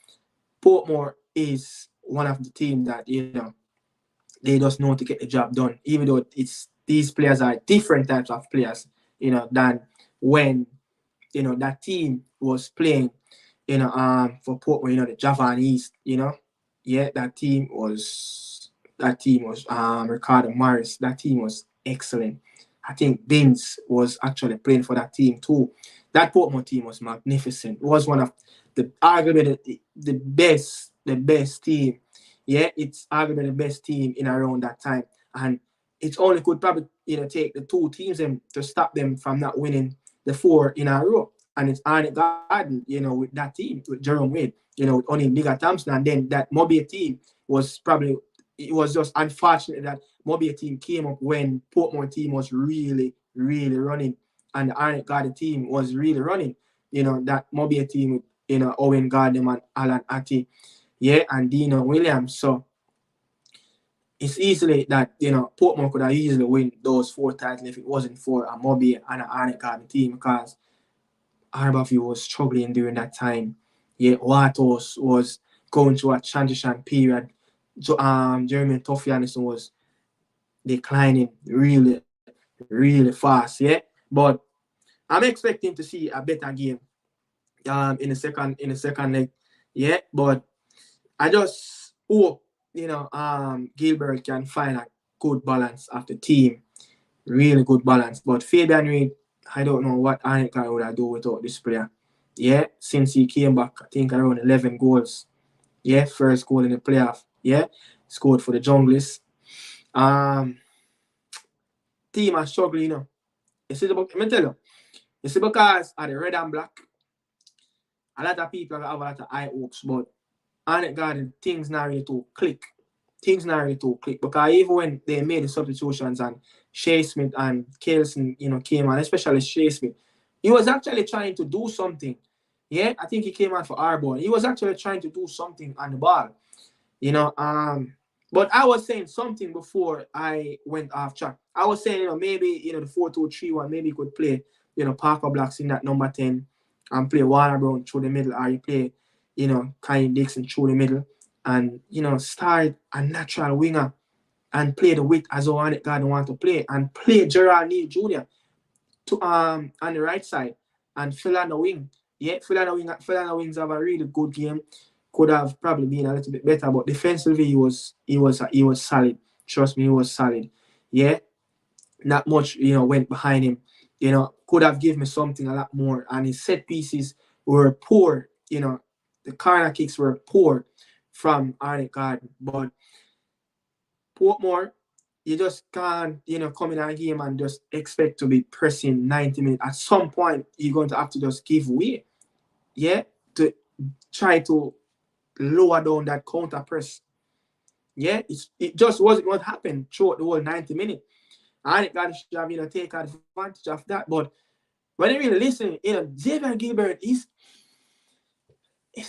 Portmore is one of the teams that they just know to get the job done, even though these players are different types of players, than when that team was playing for Portmore, the Javan East, yeah, that team was Ricardo Morris. That team was excellent. I think Binns was actually playing for that team too. That Portmore team was magnificent. It was one of arguably the best team. Yeah, it's arguably the best team in around that time. And it only could probably take the 2 teams to stop them from not winning the 4 in a row. And it's Arnett Garden, with that team, with Jerome Wade, with only Bigger Thompson. And then that Mobile team was probably, it was just unfortunate that Mobile team came up when Portmore team was really, really running. And the Arnett Garden team was really running. That Mobile team with, Owen Gardner and Alan Atty, yeah, and Dino Williams. So it's easily that, Portmore could have easily win those 4 titles if it wasn't for a Mobile and an Arnett Garden team, because Arborview was struggling during that time. Yeah, Waterhouse was going through a transition period. So Jeremy Tuffy Anderson was declining really, really fast. Yeah, but I'm expecting to see a better game in the second leg. Yeah, but I just hope Gilbert can find a good balance of the team, really good balance. But Fabian Reid, I don't know what Arnett would I do without this player. Yeah, since he came back, I think around 11 goals. Yeah, first goal in the playoff. Yeah, scored for the Junglers. Team are struggling, You see, let me tell you. You see, because of the red and black, a lot of people have a lot of high hopes, but Arnett Garden, things not really to click. Because even when they made the substitutions and Shea Smith and Kelson, came on, especially Shea Smith, he was actually trying to do something. Yeah, I think he came on for Arbor. He was actually trying to do something on the ball. But I was saying something before I went off track. I was saying, maybe, the 4-2-3-1, maybe he could play Parker Blacks in that number 10 and play Warner Brown through the middle, or you play, Kyle Dixon through the middle, and, start a natural winger and play the width as Arnett Garden want to play, and play Gerald Neal Jr. to on the right side and fill on the wing. Yeah, fill on the wings have a really good game. Could have probably been a little bit better, but defensively he was solid. Trust me, he was solid. Yeah, not much went behind him. Could have given me something a lot more. And his set pieces were poor. The corner kicks were poor from Arnett Garden. But Portmore, you just can't come in a game and just expect to be pressing 90 minutes. At some point, you're going to have to just give way. Yeah, to try to lower down that counter press. Yeah, it just wasn't what happened throughout the whole 90 minutes. And it got to have, take advantage of that. But when you really listen, Xavier Gilbert is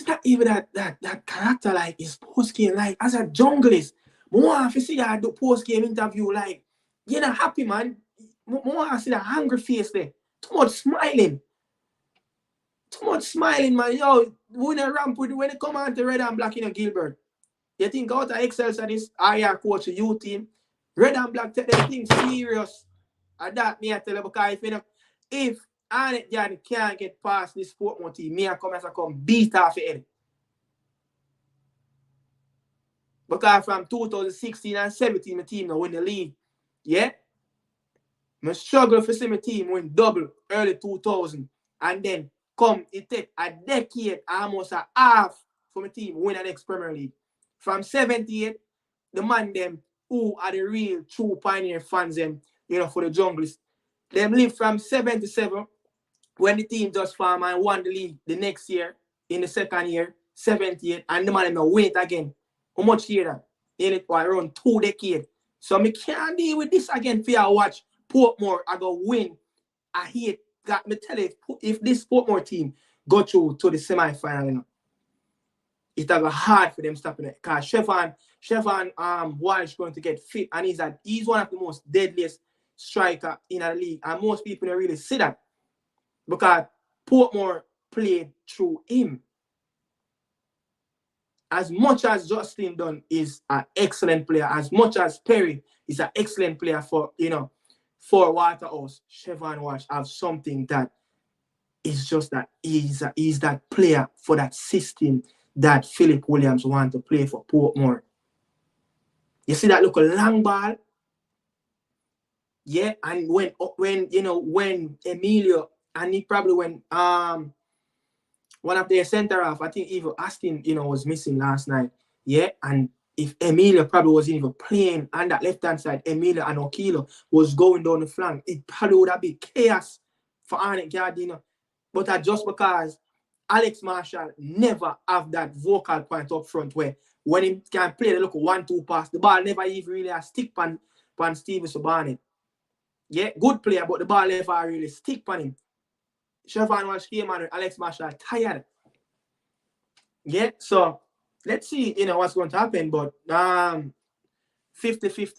not even that character like his post-game. Like, as a junglist, more if you see that do post-game interview, like, you're not happy, man. More I see that hungry face there. Too much smiling. Too much smiling, man. Yo, when they ramp with when they come out to red and black, Gilbert. You think out of Excel at this IR coach, U team, red and black take them things serious. And that me I tell you, because if Arnett Garden can't get past this Portmore team, me I come beat off it. Because from 2016 and 17, my team now win the league. Yeah? I struggle for see my team win double early 2000. And then it take a decade, almost a half for my team win the next Premier League. From 78, the man them who are the real true pioneer fans them, for the junglist. Them live from 77 when the team just formed and won the league the next year, in the second year, 78, and the man them win it again. How much year that? In it for around 2 decades. So me can't deal with this again for you watch Portmore I go win. I hate that. Me tell you, if this Portmore team go through to the semi-final, it's hard for them stopping it. Because Chevron Walsh going to get fit, and he's one of the most deadliest striker in the league. And most people don't really see that. Because Portmore played through him. As much as Justin Dunn is an excellent player, as much as Perry is an excellent player for Waterhouse, Chevron Walsh have something that is just that he's that player for that system that Philip Williams want to play for Portmore. You see that little long ball? Yeah, and when Emilio, and he probably when one of their center half, I think even Aston, was missing last night. Yeah, and if Emilio probably wasn't even playing on that left-hand side, Emilio and Okilo was going down the flank, it probably would have been chaos for Arnett Garden. But just because Alex Marshall never have that vocal point up front where when he can play the look 1-2 pass, the ball never even really a stick pan Stevie Subani. Yeah, good player, but the ball never really stick pan him. Chevron Walsh came on with Alex Marshall tired. Yeah, so let's see, what's going to happen. But 50-50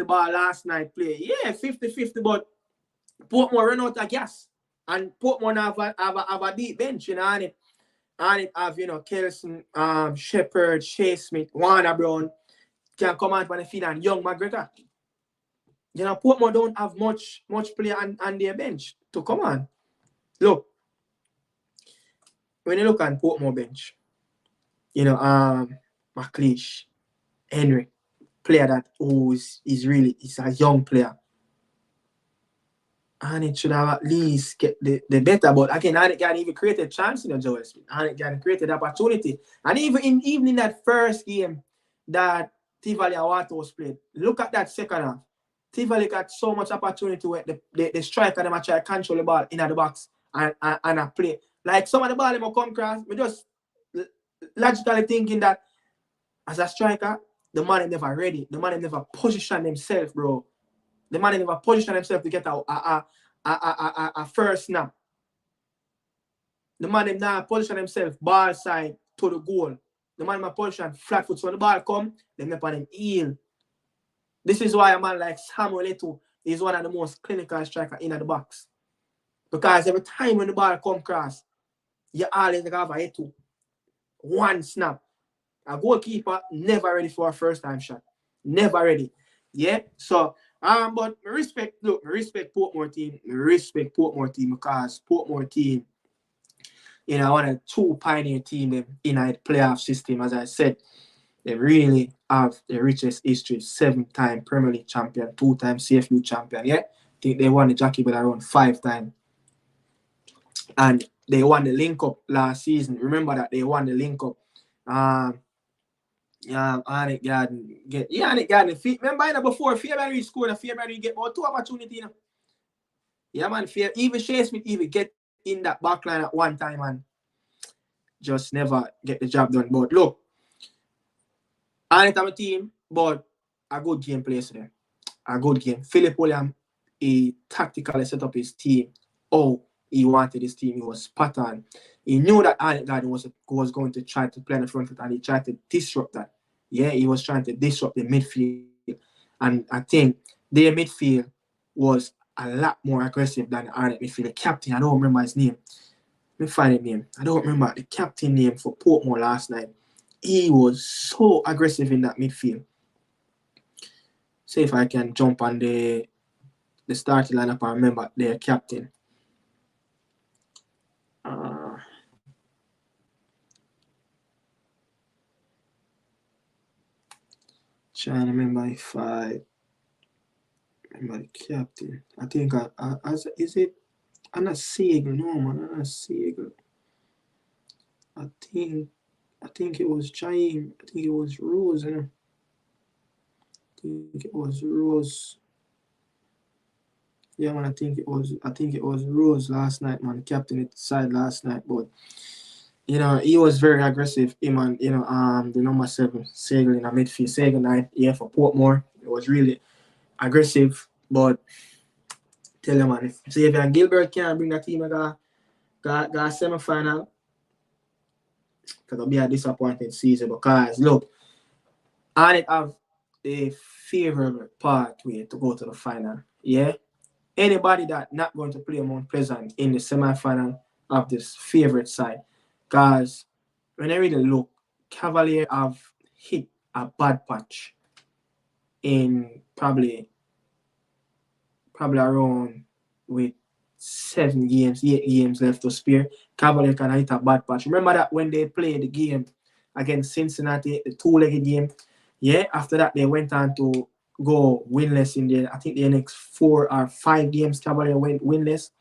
ball last night play. Yeah, 50-50, but Portmore run out of gas. And Portmore have a deep bench, and it have, Kelson, Shepard, Shea Smith, Warner Brown can come out on the field, and Young McGregor. Portmore don't have much player on their bench to come on. Look, when you look at Portmore bench, McLeish, Henry, player that is a young player. And it should have at least get the better. But again, Arnett Garden even created a chance in the Joel Smith. Arnett Garden created opportunity. And even in that first game that Tivoli and Waterhouse played, look at that second half. Tivoli got so much opportunity where the striker them try to control the ball in the box and a play. Like some of the ball them will come across, we just logically thinking that as a striker, the man is never ready. The man is never position himself, bro. The man never position himself to get a first snap. The man is not position himself ball side to the goal. The man never position flat foot. So when the ball come, they never on him heel. This is why a man like Samuel Eto'o is one of the most clinical strikers in the box. Because every time when the ball come across, you always have a hit to one snap. A goalkeeper never ready for a first time shot. Never ready. Yeah. So but I respect I respect Portmore team. I respect Portmore team because Portmore team, one of the two pioneer team them in a playoff system, as I said. They really have the richest history. 7-time Premier League champion, 2-time CFU champion. Yeah. I think they won the Jackie Bell around 5 times. And they won the link up last season. Remember that they won the link up. Arnett Garden Arnett Garden. Remember before Fairbury scored a Fairbury get about 2 opportunities. Yeah, man. Even Shea Smith even get in that back line at one time and just never get the job done. But look, Arnett have a team, but a good game plays there. A good game. Philip William, he tactically set up his team. He wanted his team. He was spot on. He knew that Arnett Garden was going to try to play in the front foot, and he tried to disrupt that. Yeah, he was trying to disrupt the midfield. And I think their midfield was a lot more aggressive than the Arnett midfield. The captain, I don't remember his name. Let me find his name. I don't remember the captain name for Portmore last night. He was so aggressive in that midfield. See if I can jump on the starting lineup and remember their captain. Trying to remember if I remember the captain. I think is it Anna Siegel? No man, Anna Siegel. I think it was Jaime. I think it was Rose, I think it was Rose. Yeah, man, I think it was Rose last night, man. Captain at the side last night, but he was very aggressive. Him and the number 7 Siegel in the midfield. Siegel night, for Portmore. It was really aggressive, but tell you, man, if Xavier and Gilbert can't bring the team got semi-final, it'll be a disappointing season because look, Arnett have a favorable pathway to go to the final. Yeah. Anybody that not going to play Mount Pleasant in the semi-final of this favorite side. Because when I really look, Cavalier have hit a bad patch in probably around with 7 games, 8 games left to spare. Cavalier can hit a bad patch. Remember that when they played the game against Cincinnati, the 2-legged game, after that they went on to go winless in the, I think the next 4 or 5 games, Cavalier went winless.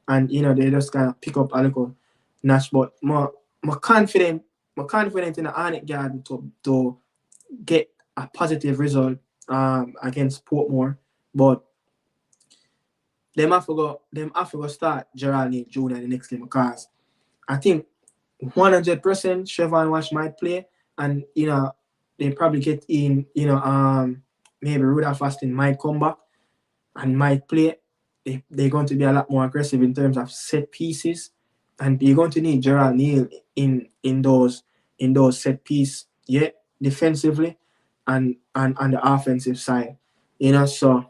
And, they just kind of pick up a little notch. But more confident in the Arnett Garden to get a positive result against Portmore. But them have to go start Gerald Neal Jr. in the next game because I think 100% Trevon Wash might play, and they probably get in, maybe Rudolph Austin might come back and might play. They're going to be a lot more aggressive in terms of set pieces, and you're going to need Gerald Neal in those set piece, defensively and on the offensive side, so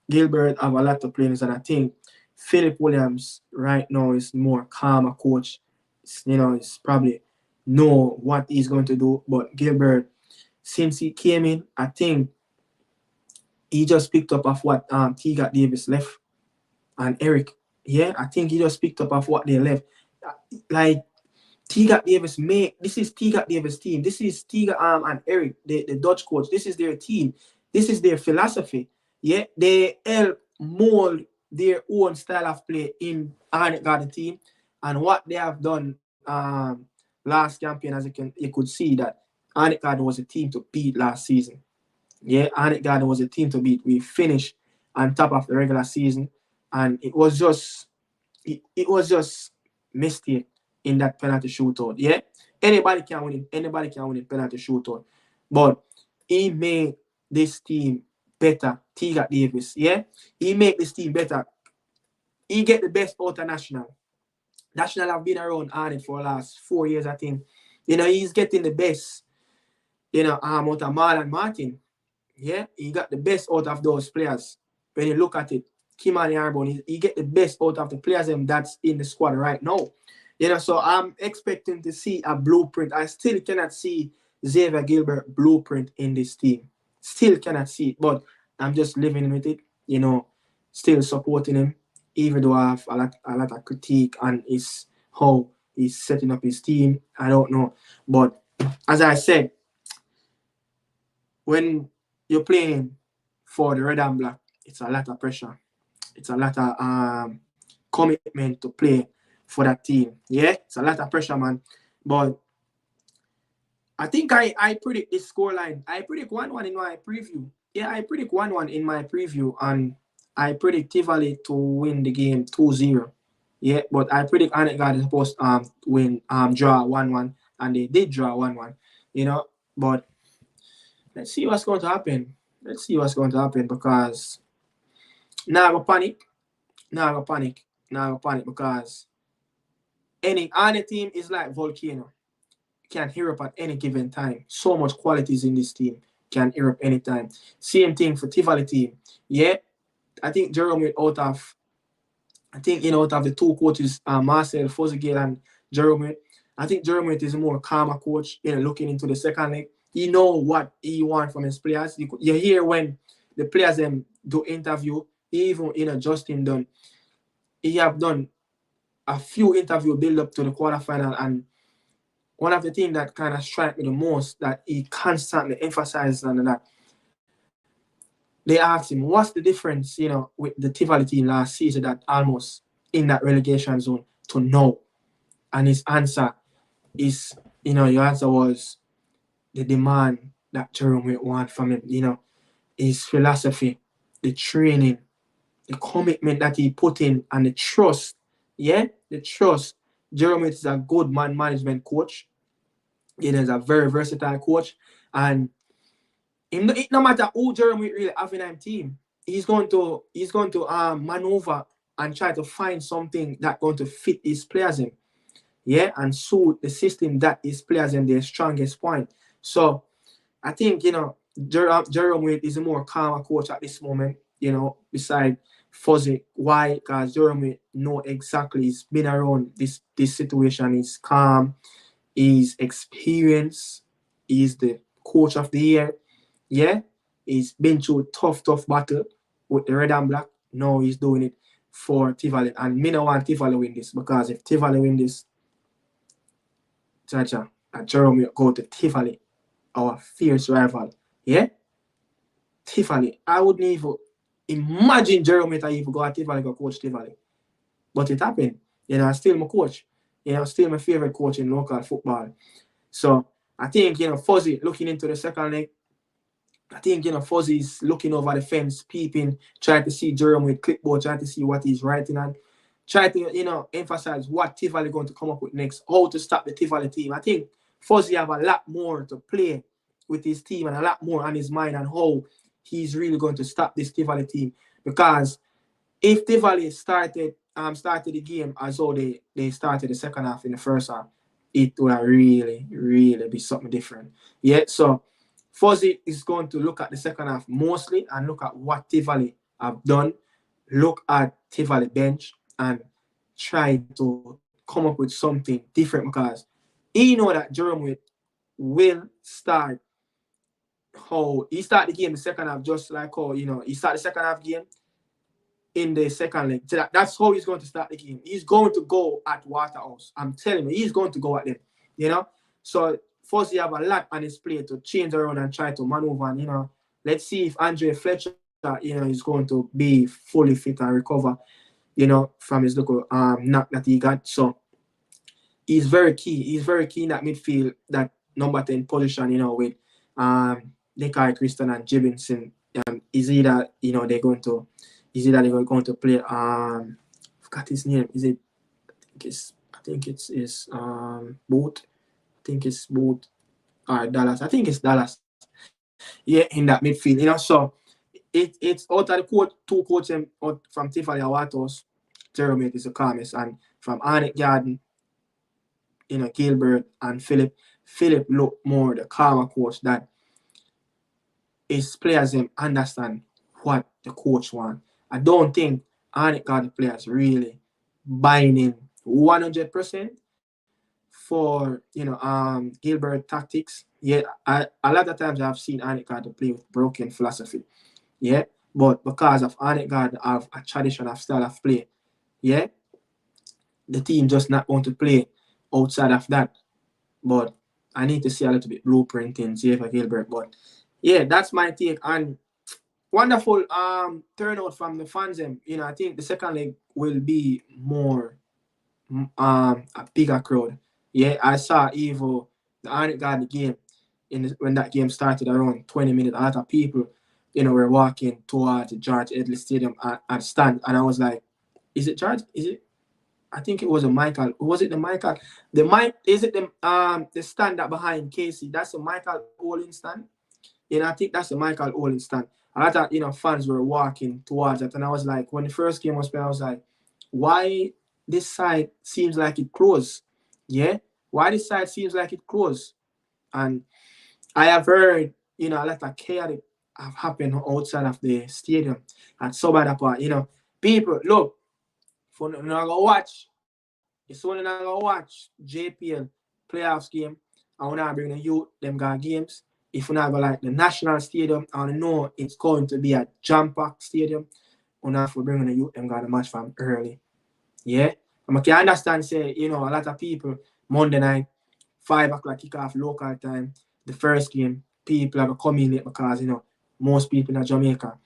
Gilbert have a lot of players, and I think Philip Williams right now is more calm a coach. He's probably know what he's going to do, but Gilbert, since he came in, I think he just picked up of what Teagat Davis left and Eric. Yeah, I think he just picked up of what they left. Like Teagat Davis this is Teagat Davis' team. This is Teagat and Eric, the Dutch coach. This is their team. This is their philosophy. Yeah, they help mold their own style of play in Arnett Garden team, and what they have done last campaign, as you could see that Arnett Garden was a team to beat last season. Yeah, Arnett Garden was a team to beat. We finished on top of the regular season, and it was just mistake in that penalty shootout. Yeah, anybody can win it. Anybody can win a penalty shootout, but he made this team better. Teagat Davis, he make this team better. He get the best out of National. National have been around Arnett for the last 4 years, I think. He's getting the best, out of Marlon Martin. Yeah, he got the best out of those players when you look at it. Kimani Arbon, he get the best out of the players that's in the squad right now. So I'm expecting to see a blueprint. I still cannot see Xavier Gilbert blueprint in this team. Still cannot see it, but I'm just living with it, still supporting him, even though I have a lot of critique on how he's setting up his team. I don't know. But as I said, when you're playing for the red and black, it's a lot of pressure. It's a lot of commitment to play for that team. Yeah, it's a lot of pressure, man. But I think I predict this scoreline. I predict 1-1 in my preview. Yeah, I predict 1-1 in my preview. And I predict Tivoli to win the game 2-0. Yeah, but I predict Arnett is supposed to win, draw 1-1. And they did draw 1-1. But let's see what's going to happen. Let's see what's going to happen because now I go panic. Now I go panic because any team is like volcano. Can hear up at any given time. So much qualities in this team. Can hear up anytime. Same thing for Tivoli team. Yeah, I think Jerome out of the two coaches, Marcel Fozigale and Jerome, I think Jerome is a more calmer coach. Looking into the second leg, he know what he wants from his players. You hear when the players do interview, even Justin done. He have done a few interview build up to the quarterfinal, and one of the things that kind of struck me the most that he constantly emphasizes on that. They asked him, what's the difference, with the Tivoli team last season that almost in that relegation zone to know? And his answer is, your answer was the demand that Jerome want from him, his philosophy, the training, the commitment that he put in, and the trust. Yeah, the trust. Jerome is a good man management coach. He is a very versatile coach, and no matter who Jeremy really have in his team, he's going to maneuver and try to find something that's going to fit his players in. Yeah, and suit the system that his players in their strongest point. So I think Jeremy is a more calmer coach at this moment. Beside Fuzzy. Why? Because Jeremy know exactly. He's been around this situation. He's calm. He's experienced. He's the coach of the year. Yeah, he's been through a tough battle with the red and black. Now he's doing it for Tivoli. And me no want Tivoli win this, because if Tivoli win this, Chacha, and Jerome go to Tivoli, our fierce rival. Yeah? Tivoli. I wouldn't even imagine Jerome to even go to Tivoli go coach Tivoli. But it happened. Still my coach. Still my favorite coach in local football. So I think, Fuzzy looking into the second leg, I think, Fuzzy's looking over the fence, peeping, trying to see Jerome with clipboard, trying to see what he's writing on, trying to, emphasize what Tivoli going to come up with next, how to stop the Tivoli team. I think Fuzzy have a lot more to play with his team and a lot more on his mind and how he's really going to stop this Tivoli team. Because if Tivoli started the game as though they started the second half in the first half, it will really, really be something different. Yeah, so Fuzzy is going to look at the second half mostly and look at what Tivoli have done, look at Tivoli bench and try to come up with something different, because he know that Jerome will start how he start the game the second half, just like how he start the second half game in the second leg. So that's how he's going to start the game. He's going to go at Waterhouse. I'm telling you, he's going to go at them. So first, he have a lot on his plate to change around and try to maneuver. And, let's see if Andre Fletcher, is going to be fully fit and recover, from his little knock that he got. So he's very key. He's very key in that midfield, that number 10 position, with Nikai Christian and Jibinson. Is either they're going to play forgot his name. Is it I think it's Boot. I think it's Boot or Dallas. I think it's Dallas. Yeah, in that midfield, so it's out of the two coaches from Tivoli and Waterhouse. Jeremy is the calmest, and from Arnett Garden, Gilbert and Philip look more the calmer coach, that his players understand what the coach want. I don't think Arnett got the players really buying in 100% for Gilbert tactics. Yeah, a lot of times I've seen Arnett got to play with broken philosophy. Yeah, but because of Arnett got have a tradition of style of play, yeah, the team just not want to play outside of that. But I need to see a little bit blueprinting, see if I Gilbert. But yeah, that's my take. And wonderful turnout from the fans. I think the second leg will be more a bigger crowd. Yeah, I saw Evo, the Arnett got the game when that game started around 20 minutes. A lot of people, were walking towards the George Edley Stadium at stand, and I was like, "Is it George? Is it?" I think it was a Michael. Was it the Michael? The Mike is it the stand that behind Casey? That's the Michael Olin stand. I think that's the Michael Olin stand. A lot of fans were walking towards it, and I was like, when the first game was played, I was like, why this side seems like it closed? Yeah, why this side seems like it closed? And I have heard, a lot of chaotic have happened outside of the stadium at Sobada Park. People look for not go watch. It's when not go watch JPL playoffs game. I wanna bring the youth them got games. If we not go like the national stadium, I know it's going to be a jam-packed stadium. We not for bringing the youth them got the match from early. Yeah. And I can understand say, a lot of people Monday night, 5 o'clock kickoff local time, the first game, people are coming late because most people in Jamaica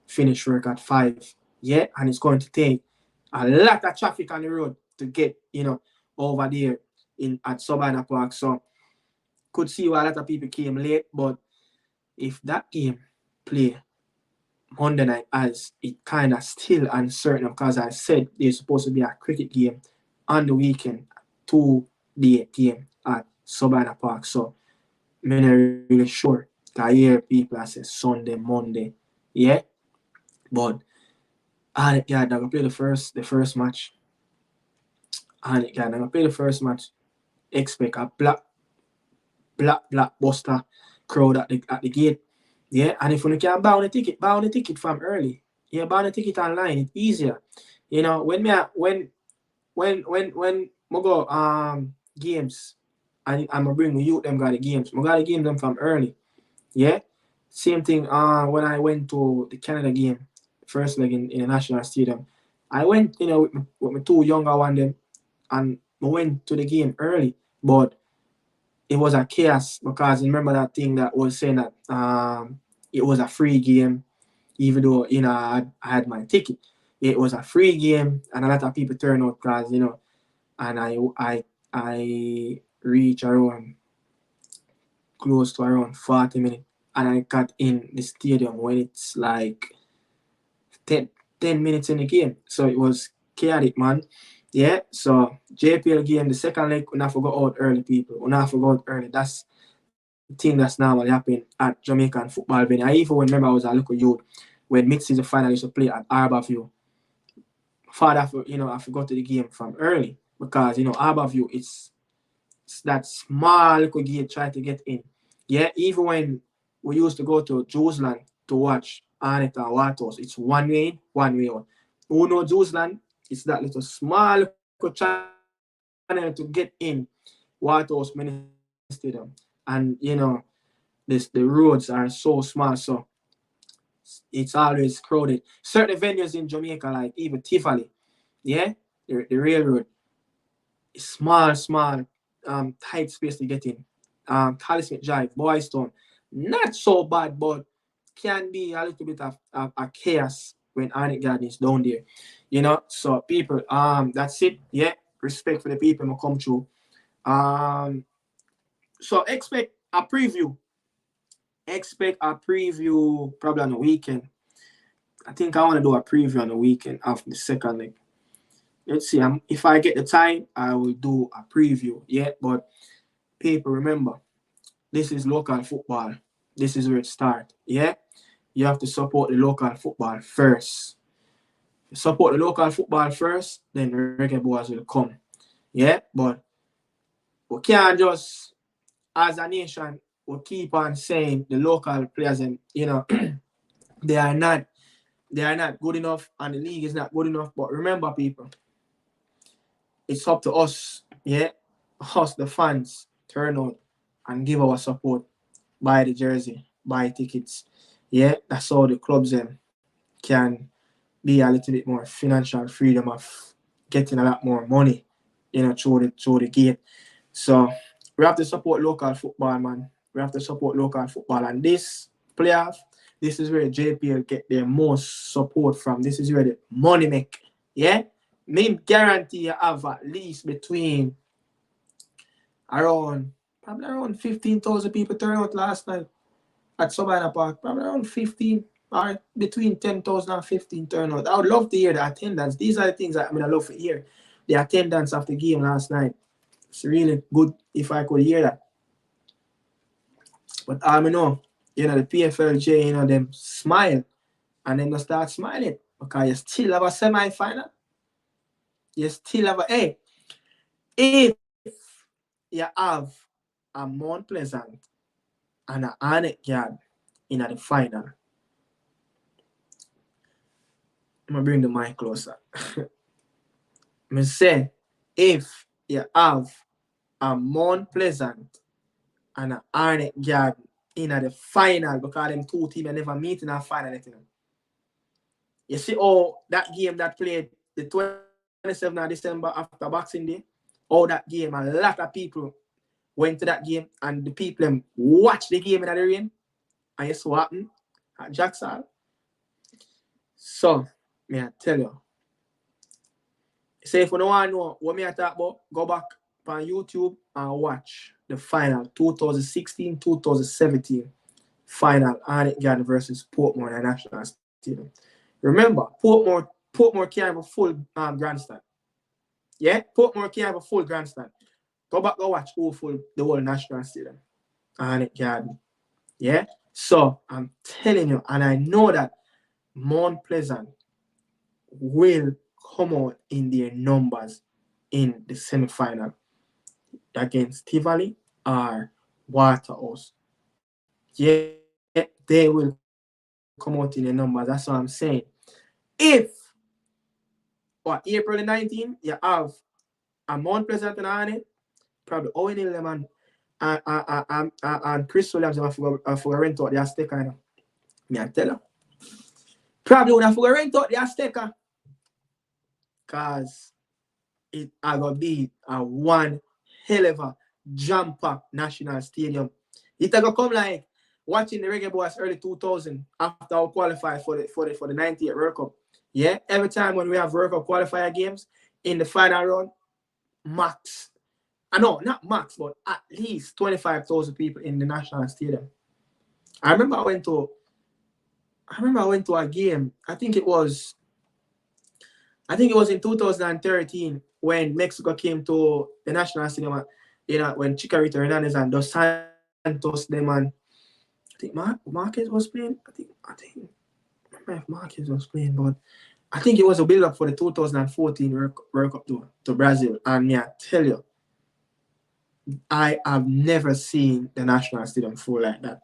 finish work at 5. Yeah, and it's going to take a lot of traffic on the road to get, over there in at Sabana Park. So could see why a lot of people came late, but if that game play Monday night as it kind of still uncertain because I said there's supposed to be a cricket game on the weekend, 2-day game at Sabana Park. So I'm not really sure. I hear people say Sunday, Monday. Yeah. But they're gonna play the first match. And they're gonna play the first match. Expect a black buster crowd at the gate. Yeah, and if you can buy on the ticket from early. Yeah, buy on the ticket online. It's easier. When I go games and I'm gonna bring the youth them got the games. I got the game them from early. Yeah. Same thing when I went to the Canada game, first leg in the national stadium. I went, with my two younger one them and I went to the game early. But it was a chaos because remember that thing that was saying that it was a free game, even though I had my ticket. It was a free game, and a lot of people turned out because and I reached around close to around 40 minutes, and I got in the stadium when it's like 10 minutes in the game, so it was chaotic, man. Yeah, so JPL game, the second leg, we not forgot out early, people. We not forgot out early. That's the thing that's normally happening at Jamaican football venue. I even remember I was a little youth when mid-season final used to play at Harbourview. Father, I forgot the game from early because, Harbourview, it's that small little gate try to get in. Yeah, even when we used to go to Jerusalem to watch Arnett and Waterhouse, it's one way in, one way out. Who know Jerusalem? It's that little small little channel to get in Waterhouse Mini Stadium. And the roads are so small, so it's always crowded. Certain venues in Jamaica, like even Tivoli, yeah, the railroad, small, tight space to get in. Carly Smith Drive, Boystown, not so bad, but can be a little bit of a chaos when Arnett Garden is down there. So people, that's it. Yeah, respect for the people who come through. Um, so expect a preview. Expect a preview probably on the weekend. I think I want to do a preview on the weekend after the second leg. Let's see. If I get the time, I will do a preview. Yeah, but people, remember, this is local football. This is where it starts. Yeah, you have to support the local football first. Support the local football first, then the reggae boys will come. Yeah, but we can't just, as a nation, we keep on saying the local players and they are not they are not good enough and the league is not good enough. But remember, people, it's up to us, yeah, us, the fans, turn out and give our support. Buy the jersey, buy tickets. Yeah, that's how the clubs can be a little bit more financial freedom of getting a lot more money, through the gate. So we have to support local football, man. We have to support local football. And this playoff, this is where JPL get their most support from. This is where the money make. Yeah? Me guarantee you have at least between probably around 15,000 people turn out last night at Savannah Park. Probably around 15 or between 10,000 and 15 turnout. I would love to hear the attendance. These are the things I love to hear. The attendance of the game last night. It's really good if I could hear that. But I know, the PFLJ, them smile and then they start smiling because you still have a semi-final. You still have if you have a Mount Pleasant and an Arnett Yard in the final. I'm going to bring the mic closer. I say, if you have a Mount Pleasant and an Arnett Yard in the final, because them two teams never meet in a final. You see, that game that played the 27th of December after Boxing Day, that game, a lot of people went to that game and the people watched the game in the rain. And you saw what happened at Jackson. So, may I tell you, if you don't want to know what I talk about, go back on YouTube and watch the final 2016-2017 final Arnett Garden versus Portmore in the National Stadium. Remember, Portmore can't have a full grandstand. Yeah, Portmore can't have a full grandstand. Go back, go watch the whole National Stadium. Arnett Garden. Yeah? So, I'm telling you, and I know that Mount Pleasant will come out in their numbers in the semi-final against Tivoli or Waterhouse. Yeah, they will come out in their numbers. That's what I'm saying. If April the 19th, you have a Mount Pleasant and Arnett, probably Owen Hillman and Chris Williams for rent out their sticker. Me I tell you. Probably would have for rent out their sticker. Because it will be a one hell of a jam-packed national stadium. It's going to come like watching the Reggae Boys early 2000 after I qualified for the 98 World Cup. Yeah, every time when we have World Cup qualifier games in the final round, max. Not max, but at least 25,000 people in the national stadium. I remember I went to a game. I think it was in 2013 when Mexico came to the national stadium. When Chicharito Hernandez and Dos Santos, them and I think Marquez was playing. I think I don't remember if Marquez was playing, but I think it was a build-up for the 2014 World Cup to Brazil. And me, I tell you, I have never seen the national stadium full like that.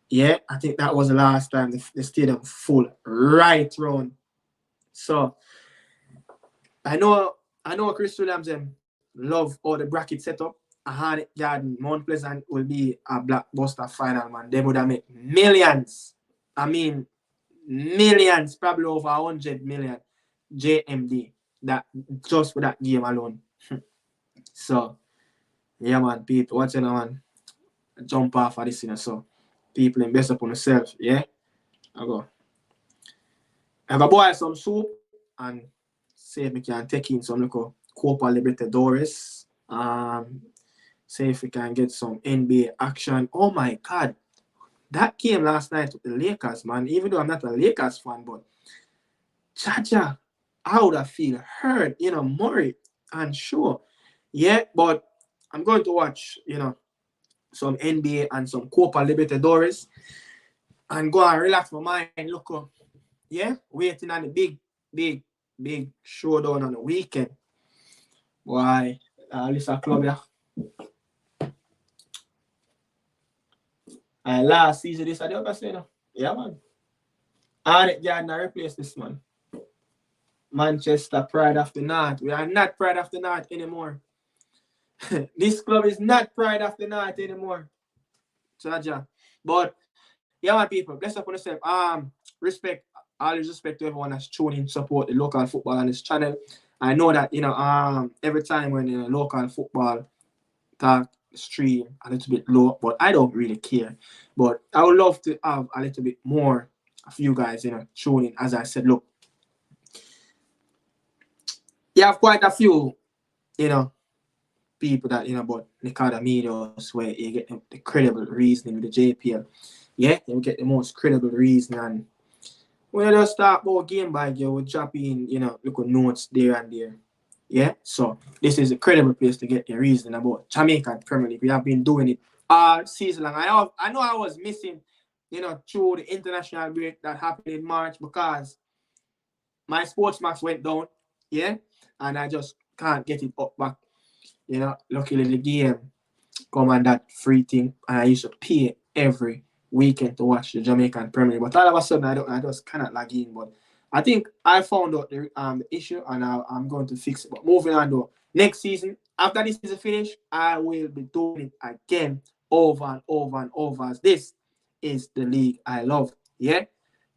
Yeah, I think that was the last time the stadium full right round. So I know Chris Williams love all the bracket setup. Arnett Garden, Mount Pleasant will be a blockbuster final, man. They would have made millions. I mean, millions, probably over 100 million JMD. That just for that game alone. So, yeah, man, people, what's in man? Jump off of this, so people invest upon themselves, yeah? I go boil some soup and see if we can take in some little Copa Libertadores. See if we can get some NBA action. Oh my God. That game last night with the Lakers, man, even though I'm not a Lakers fan, but Chacha, I would have feel hurt, Murray, and sure. Yeah, but I'm going to watch, some NBA and some Copa Libertadores and go and relax my mind. Look, yeah, waiting on the big showdown on the weekend. Why? This a club, yeah. Last season, this is the other side. Yeah, man. Arnett Gardner replace this man. Manchester Pride of the North. We are not Pride of the North anymore. This club is not Pride of the North anymore. Jaja. But yeah, my people, bless up on yourself. Respect, always respect to everyone that's tuning, support the local football on this channel. I know that every time when local football talk stream a little bit low, but I don't really care. But I would love to have a little bit more of you guys, tuning. As I said, look, you have quite a few, people that but they call the medias where you get the credible reasoning with the JPL. Yeah, you get the most credible reason, and when you just start about game by game, we'll drop in, little notes there and there. Yeah, so this is a credible place to get your reasoning about Jamaican Premier League. We have been doing it all season long. I know I was missing, through the international break that happened in March because my sports max went down. Yeah, and I just can't get it up back. Luckily the game come on that free thing, and I used to pay every weekend to watch the Jamaican Premier League. But all of a sudden, I just cannot log in. But I think I found out the issue, and I'm going to fix it. But moving on, though, next season, after this season finish, I will be doing it again over and over and over. As this is the league I love. Yeah?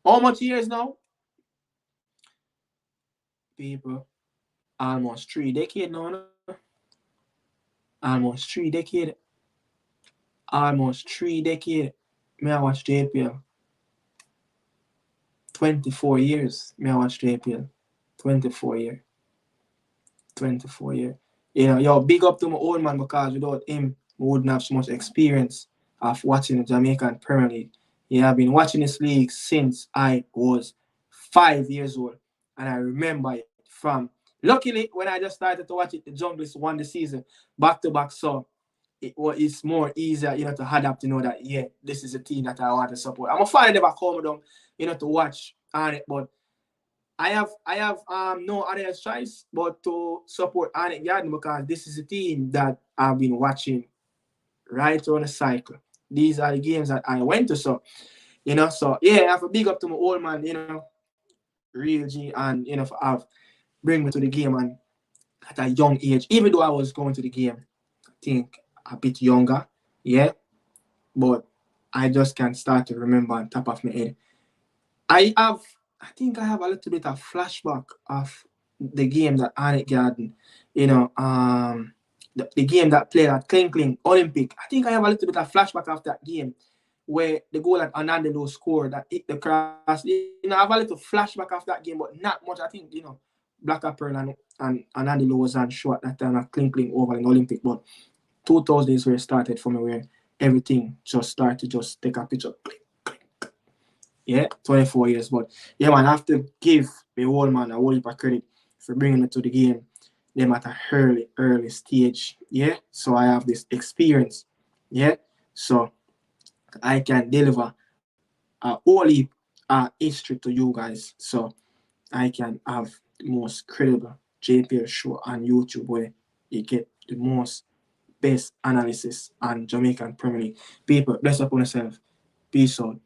How much years now? People, almost 3 decades now. No? Almost 3 decades. Almost 3 decades. Me I watch JPL. 24 years. Me I watch JPL. 24 years. 24 years. Yo, big up to my old man because without him, we wouldn't have so much experience of watching the Jamaican Premier League. Yeah, I've been watching this league since I was 5 years old. And I remember it from, luckily, when I just started to watch it, the Junglers won the season back to back. So it's more easier, to adapt to know that, yeah, this is a team that I want to support. I'm a fan of the back home down, to watch Arnett, but I have no other choice but to support Arnett Garden because this is a team that I've been watching right on the cycle. These are the games that I went to, so so yeah, I have a big up to my old man, real G, and for have bring me to the game and at a young age, even though I was going to the game, I think a bit younger, yeah, but I just can't start to remember on top of my head. I think I have a little bit of flashback of the game that Arnett Garden, the game that played at Klinkling Olympic. I think I have a little bit of flashback of that game where the goal that Anandelo scored that hit the cross. I have a little flashback of that game, but not much. I think, Black Pearl and Anandelo was on show at that time at Klinkling over in Olympic, but 2000 is where it started for me, where everything just started to just take a picture. Yeah, 24 years. But yeah, man, I have to give the old man a whole heap of credit for bringing me to the game. Them at a early stage. Yeah, so I have this experience. Yeah, so I can deliver a whole heap history to you guys. So I can have the most credible JPL show on YouTube where you get the most best analysis on Jamaican Premier League. People, bless up on yourself. Peace out.